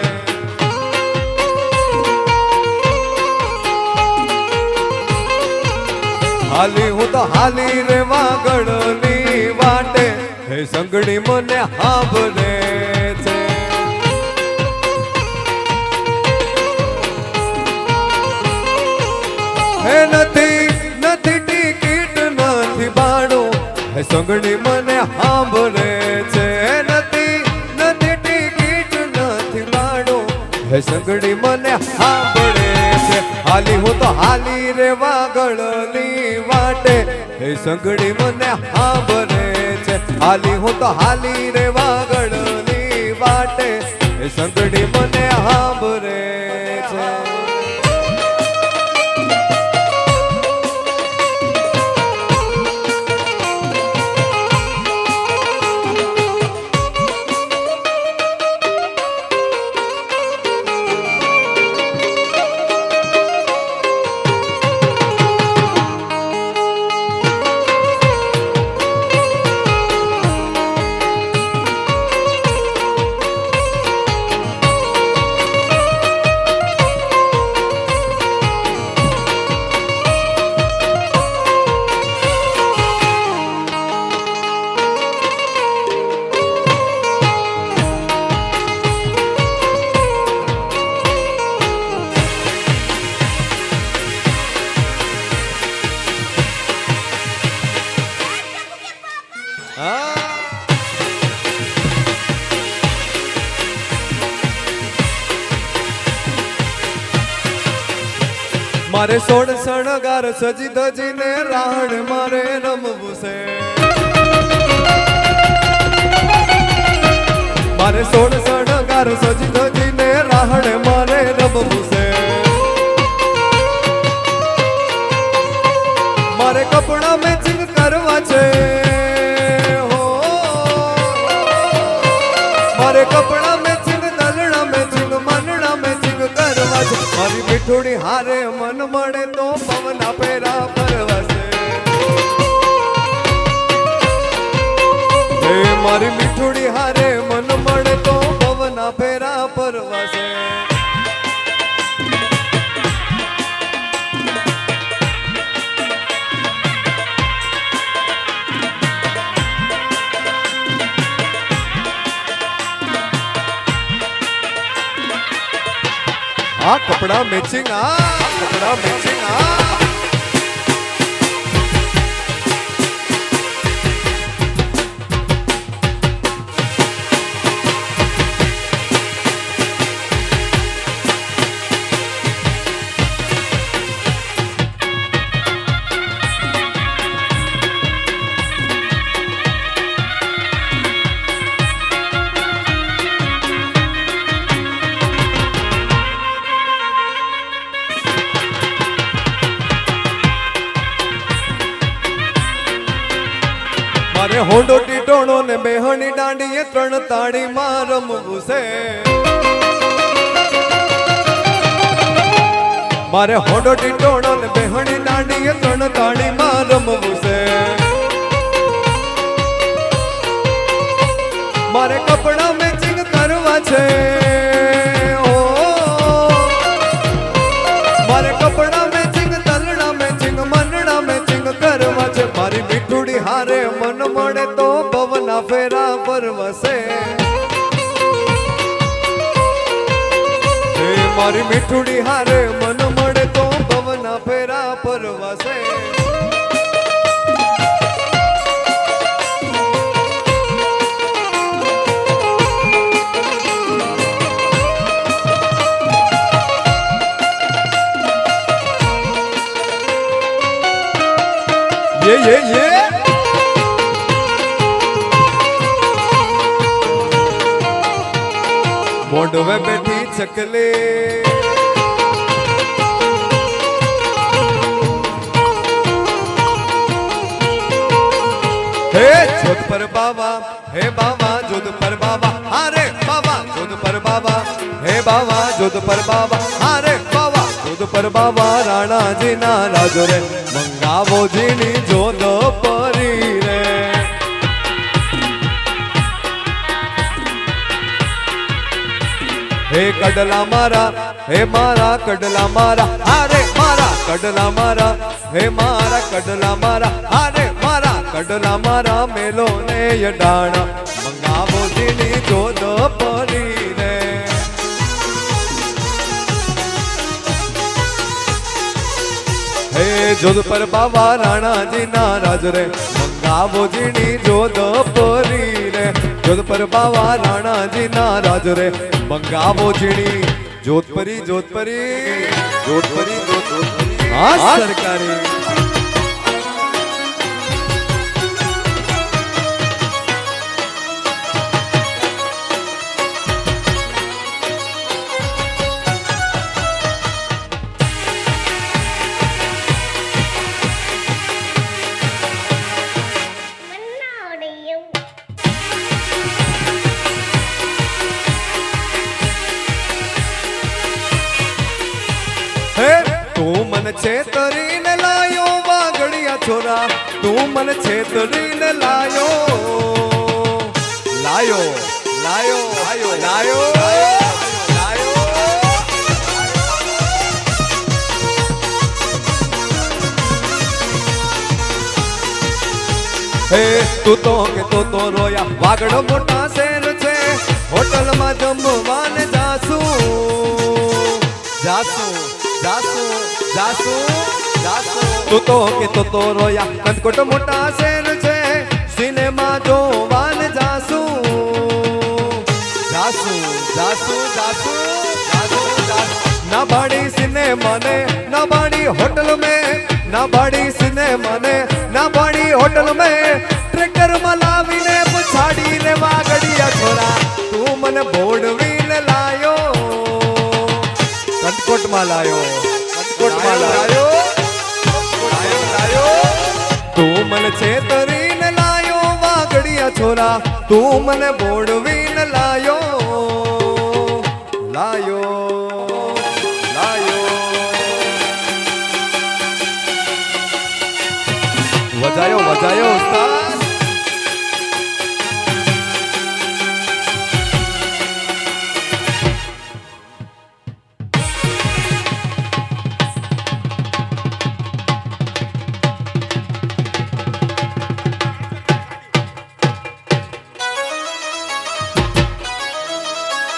हाली हूँ तो हाली रे वागण नी वाटे हे संगड़ी मने हांभळे छे हे नथी नथी टिकિટ નથી બાણો હે સંગડી મને સાંભળે છે નથી નથી ટિકિટ નથી બાણો હે સંગડી મને સાંભળે છે હાલી હું તો હાલી રે વાગળની વાટે હે સંગડી મને સાંભળે છે હાલી હું તો હાલી રે વાગળની વાટે હે સંગડી મને સાંભળે છે मारे सोड सणगार सजी धजी ने राहण मारे रमवू से मारे सोड सणगार सजी धजी ने राहण मारे रमवू से मारे कपड़ा मैचिंग करवा छे हो मारे कपड़ा मैचिंग दलड़ा मैचिंग मनड़ा मैचिंग करवा छे मारी मिठोड़ी हारे मन मळे तो पवना पेरा परवसे हे मारी मिठोड़ी हारे मन मळे तो पवना पेरा परवसे कपड़ा मैचिंग कपड़ा मैचिंग मारे होंडो टीटोणो ने बेहणी डांडीए त्रण ताड़ी मां रमवू से મારે હોડો ટીટોણો ને બેહણી દાંડીએ ત્રણ તાળીમાં રમવું છે. મારે કપડા મેચિંગ કરવા છે. મારે કપડા મેચિંગ, તલડા મેચિંગ, મનડા મેચિંગ કરવા છે. મારી મીઠુડી હારે મન મળે તો ભવના ફેરા પરવસે. મારી મીઠુડી હારે મન મળે તો ભવના ફેરા પરવસે. ये मोडवे बैठी चकले हे जोध पर बाबा, हे बाबा जोध पर बाबा, अरे बाबा जोध पर बाबा, हे बाबा जोध पर बाबा, अरे बाबा जोध पर बाबा. राणा जी ना राजो रे मंगावो जीनी जोध परी रे. हे कडला मारा, हे मारा कडला मारा, अरे मारा कडला मारा, हे मारा कडला मारा, अरे मारा कडला मारा. मेलो ने यडाणा मंगावो जीनी जोध परी रे. हे जोध पर बाबा राणा जी नाराज रे मंगावो जीनी जोध परी रे. जोध पर बाबा राणा जी नाराज रे मंगावो जीनी जोधपरी जोधपरी जोधपरी जोधपरी. हाँ सरकारी छेतरीने लायो वागड़िया छोरा, तू मन छेतरीने लायो लायो लायो लायो लायो लायो. हे तू तो रोया वागड़ो मोटा शेर छे. होटल में जमवाने जासू जासू जासू जासू जासू. तू तो रोया कंदकोट मोटा शेर छे. सिनेमा जोवान जासू जासू जासू जासू जासू जासू. ना भाड़ी सिनेमा ने ना भाड़ी होटल में, ना भाड़ी सिनेमा ने ना भाड़ी होटल में. ट्रैक्टर में लावीने पछाड़ी रे वागड़िया छोरा, तू मन बोडवीने लायो कंदकोट में लायो. लायो लायो तू मन छेतरीन लायो वागड़िया छोरा, तू मन बोडवीन लायो लायो लायो. वजायो वजायो उस्ताद.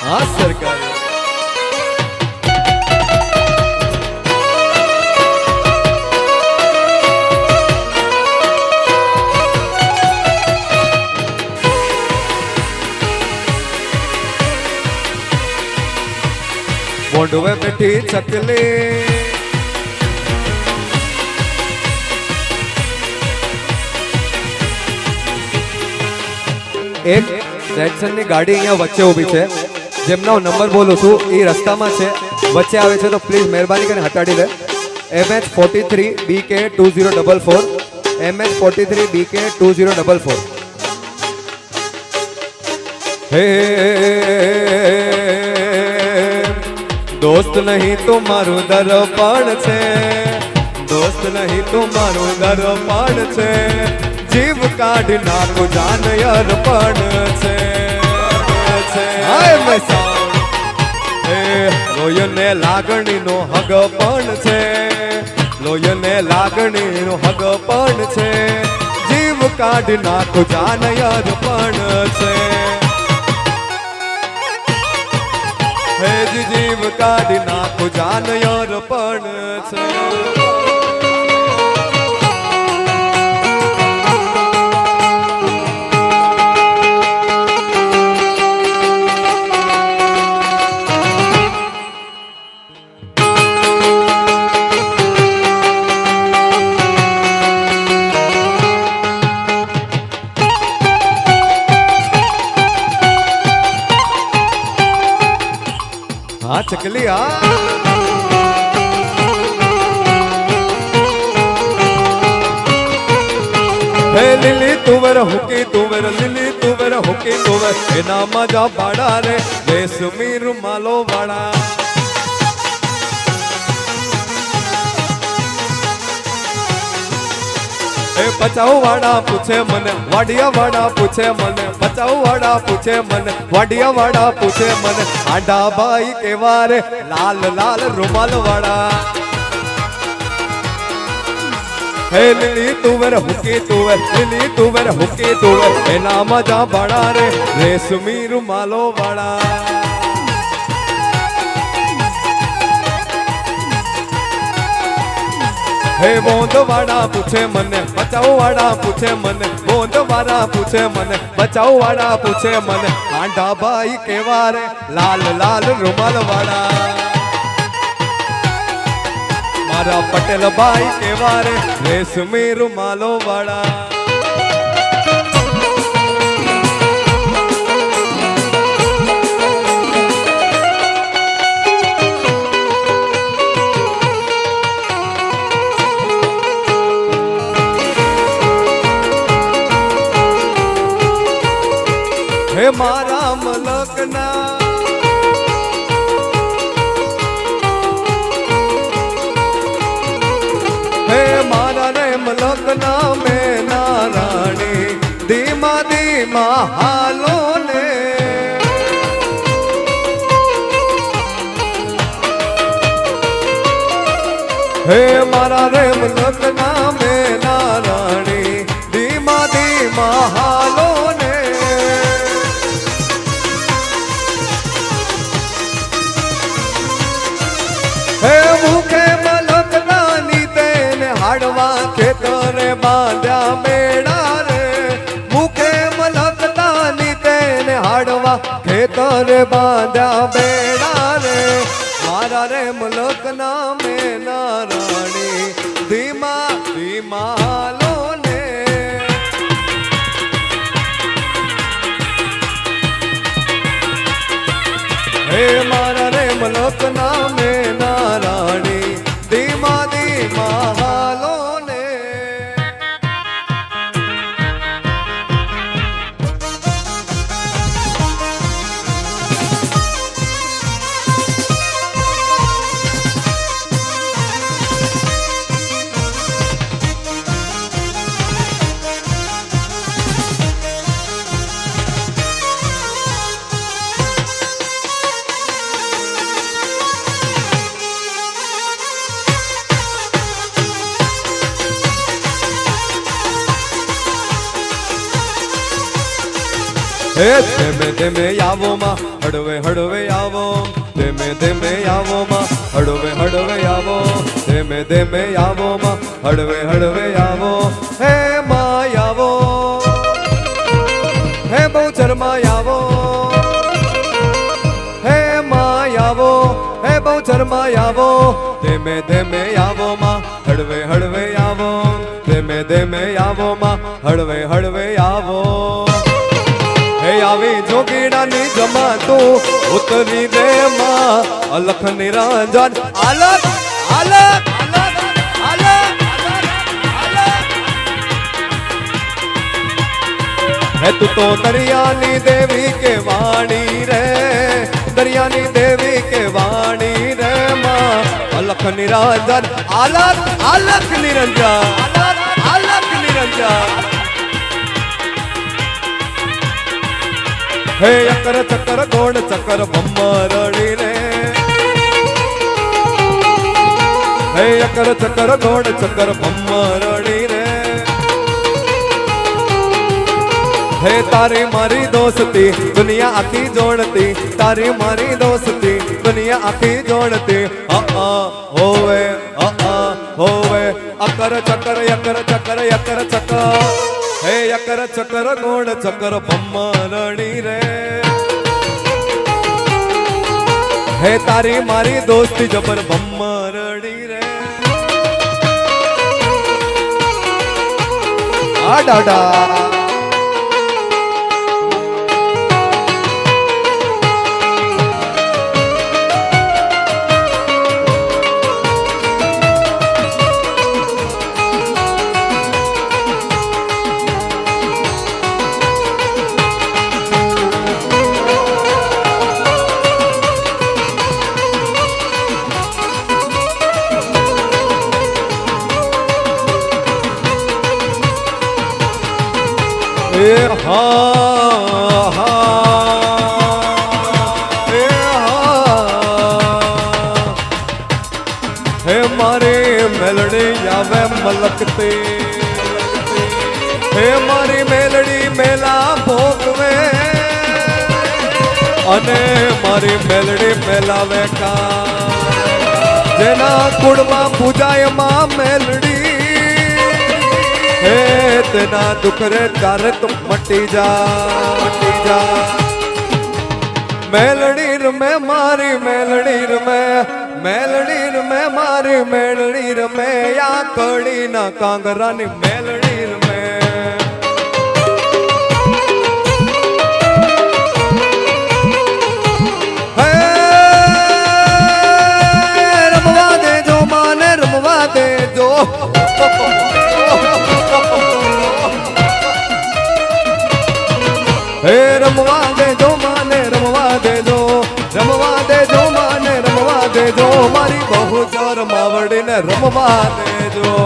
हाँ सरकार मोडवे बैठी चकले एक રેડસન ની ગાડી અહીંયા વચ્ચે ઊભી છે, જેમનો નંબર બોલું છું એ રસ્તામાં છે, વચ્ચે આવે છે તો પ્લીઝ મહેરબાની કરીને હટાડી લે. MH43BK2044 MH43BK2044. हे દોસ્ત નહીં તો મારું દર્પણ છે, દોસ્ત નહીં તો મારું દર્પણ છે, જીવ કાઢી નાખો જાન અર્પણ છે, લોયને લાગણીનો હગ પણ છે, લોયને લાગણીનો હગ પણ છે, જીવ કાઢી નાખો જાન અર્પણ છે, હેજી જીવ કાઢી નાખો જાન અર્પણ છે. हाँ चकली हाँ हे लिली तुवर हुकी तुवर लिली तुवर हुकी तुवर हे ना मजा बाड़ा रे रेशमी रुमालो वाड़ा बचाओ वाड़ा पूछे मने वाडिया वाड़ा पूछे मने बचाओ वाड़ा पूछे मने वाडिया वाड़ा पूछे मने आंडा भाई के वारे लाल लाल रुमाल वाड़ा हे लिली तुवर हुकी तुवर लिली तुवर हुकी तुवर हे ना मजा बड़ा रे रेशमी रुमालो वाड़ा हे बोंद वाड़ा पूछे मने बचाओ वाड़ा पूछे मने बोंद वाड़ा पूछे मने बचाओ वाड़ा पूछे मने आंडा भाई के वारे लाल लाल रुमाल वाड़ा मारा पटेल भाई के वारे रेशमी रुमालो वाड़ा हे मारा मलकना हे मारा रे मलकना में नाराणी धीमा धीमा हालो ने हे मारा रे मलकना में नाराणी धीमा धीमा हालो ने हे मुखे मलक रानी तेने हाड़वा खेतरे बांध्या बेड़ा रे मुखे मलक रानी तेने हाड़वा खेतरे बांध्या बेड़ा रे मारा रे मलक नामे नाराणी धीमा धीमा हालो ने हे मारा रे मलक नामे नाराणी धीमा धीमा हालो ने हे धीमे धीमे आवो मां हड़वे हड़वे आवो धीमे धीमे आवो मां हड़वे हड़वे आवो धीमे धीमे आवो मां हड़वे हड़वे आवो हे मां आवो हे बहुचर मां आवो हे मां आवो हे बहुचर मां आवो धीमे धीमे आवो मां हड़वे हड़वे आवो धीमे धीमे आवो मां हड़वे हड़वे आवो हे आवी जोगीड़ा नी जमा तू उतरी रे मां अलख निरंजन अलख अलख अलख अलख अलख है तू तो दरियानी देवी के वाणी रे दरियानी देवी के वाणी रे निरंजन अलख अलख निरंजन अलख निरंजन हे अकर चक्कर गोड़ चक्कर बम्मरड़ी रे हे अकर चक्कर गोड़ चक्कर बम्मरड़ी रे हे तारी मारी दोस्ती दुनिया आखी जोड़ती तारी मारी दोस्ती दुनिया आखी जोड़ती होवे होवे अकर चक्कर यकर चक्कर यकर चक्कर हे यकर चक्कर गोड़ चक्कर बम्मरड़ी रे हे तारी मारी दोस्ती जबर बम्मरड़ी रे आ डाडा हे मारे मेलड़ी आवे मलकते हे मारी मेलड़ी मेला भोगवे अने मारी मेलड़ी मेलावे का जेना कुड़मा पूजाय मां मेलड़ी हे तेना दुख रे तारे तुम मटी जा मेलड़ी में मारी मेलड़ी में मारी मेलड़ी में या कड़ी ना कांगरा नी मेलड़ी में रमवा दे जो माने रमवा दे जो हे रमवा दे जो माने रमवा दे जो रमवा दे जो माने रमवा दे जो मारी बहु जोर मावड़ी ने रमवा दे जो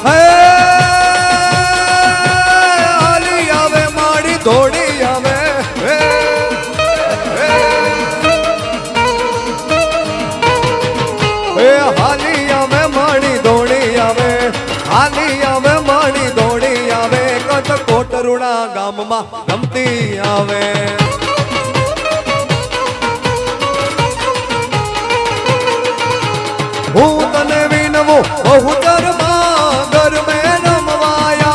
हे आली आवे माड़ी दौड़ी आवे हे हाली आवे माड़ी दौड़ी आवे हाली आवे माड़ी दौड़ी आवे कट कोटरुणा गाम मा रमती आवे हूँ तने विनवो बहु धर्मा घर में रमवाया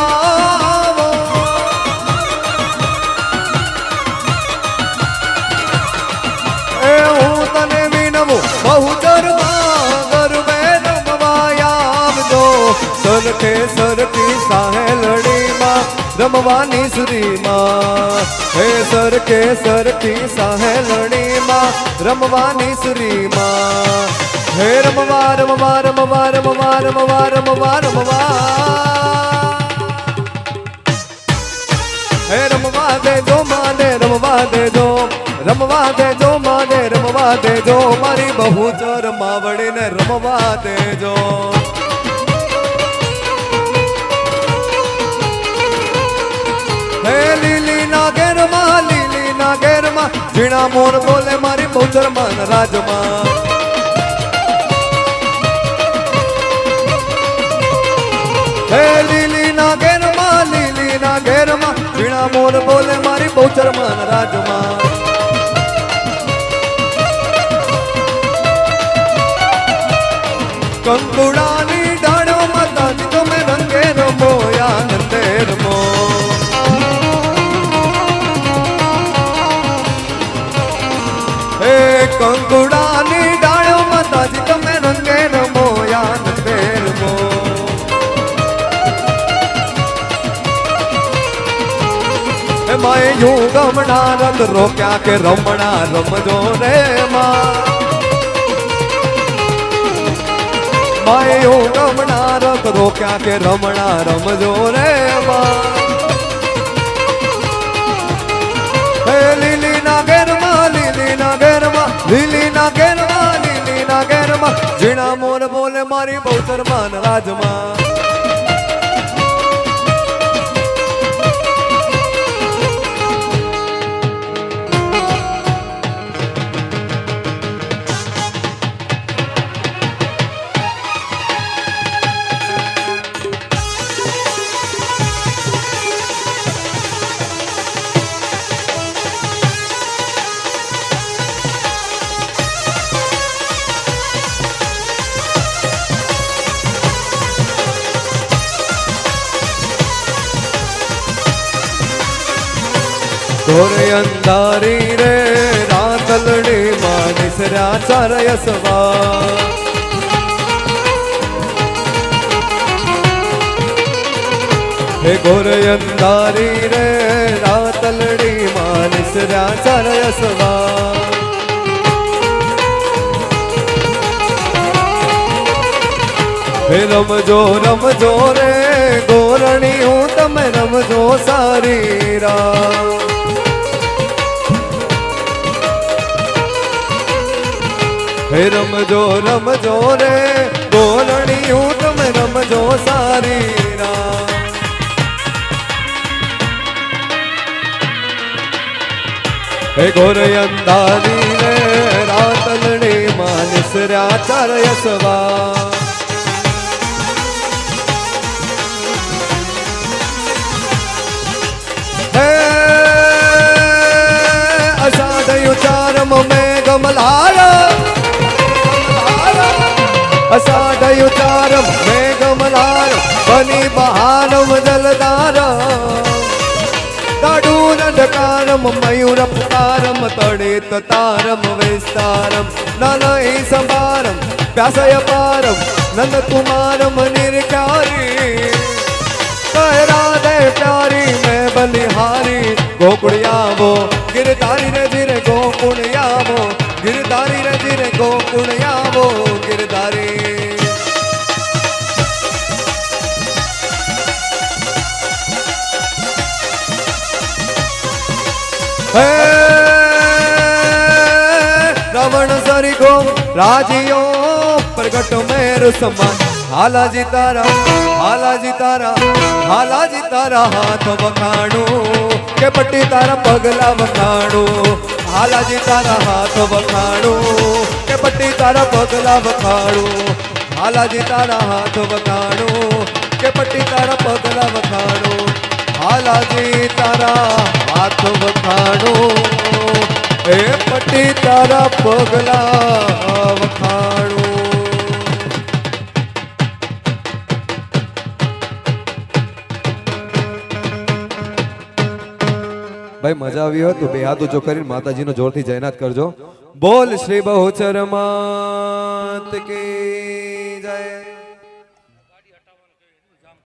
हूँ तने विनवो बहु धर्मा सरकी साहेलड़ी मां रमवानी सुरी मां हे सरकी साहेलड़ी मां रमवानी सुरी मां हे रमवा रमवा रमवा रमवा रमवा रमवा रमवा हे रमवा दे जो माने रमवा दे जो रमवा दे जो माने रमवा दे जो मारी बहु चोर मावड़ी ने रमवा दे जो लीली नागेरमा जीना मोर बोले मारी बहुचर मन राजमा हे लीली नागेरमा जीना मोर बोले मारी बहुचर मन राजमा कंकुड़ानी डाड़ो माता जी तो मैं रंगे रमो या नंदे रमो कंकुड़ानी डाड़ो माता जी तमें रंगे रमो या नंदे रमो माए यूं गमना रत रोक्या के रमना रमजो रे मां माए यूं गमना रत रोक्या के रमना रमजो रे मां हे लीली नागेर લીલીના ઘેરમાં લીલીના ઘેરમાં લીલીના ઘેરમાં ઝીણા મોર બોલે મારી બહુચર માન રાજમાં ઘોરે અંધારી રે રાતલડી માં નિસર્યા ચારયસવા હે ઘોરે અંધારી રે રાતલડી માં નિસર્યા ચારયસવા હે રમજો રમજો રે ગોરણી હું તમે રમજો સારી રા હે રમજો રમજો રે ગોરણીયું તમે રમજો સારી રા હે ઘોર અંધારી રે રાતલડી માં નિસર્યા ચારયસવા હે અષાઢયું ચારમ મેઘમલારા અષાઢયું ચારમ મેઘમલાર બની બહારમ જલધારમ દાડું અંધકારમ મયુર પુકારમ તડિત તારમ વિસ્તારમ નલય સંભારમ વ્યાસય પારમ નંદ કુમારમ નિર્ચારી રાધે પ્યારી મેં બલિહારી ગોકુળિયાવો ગિરધારી રે જીરે ગોકુળિયાવો ગિરધારી રે જીરે ગોકુળિયાવો ગિરધારી હે રાવણ સરીગો રાજીઓ પ્રગટ મેર સમાન હાલાજી તારા હાલાજી તારા હાલાજી તારા હાથ વખાણું કે પટ્ટી તારા પગલા વખાણું હાલાજી તારા હાથ વખાણું કે પટ્ટી તારા પગલા વખાણું હાલાજી તારા હાથ વખાણું કે પટ્ટી તારા પગલા વખાણું હાલાજી તારા હાથ વખાણું એ પટ્ટી તારા પગલા વખાણું ભાઈ મજા આવી હોય તો બે હાથ ઊંચો કરીને માતાજીનો જોરથી જયનાથ કરજો. બોલ શ્રી બહુચર માત કી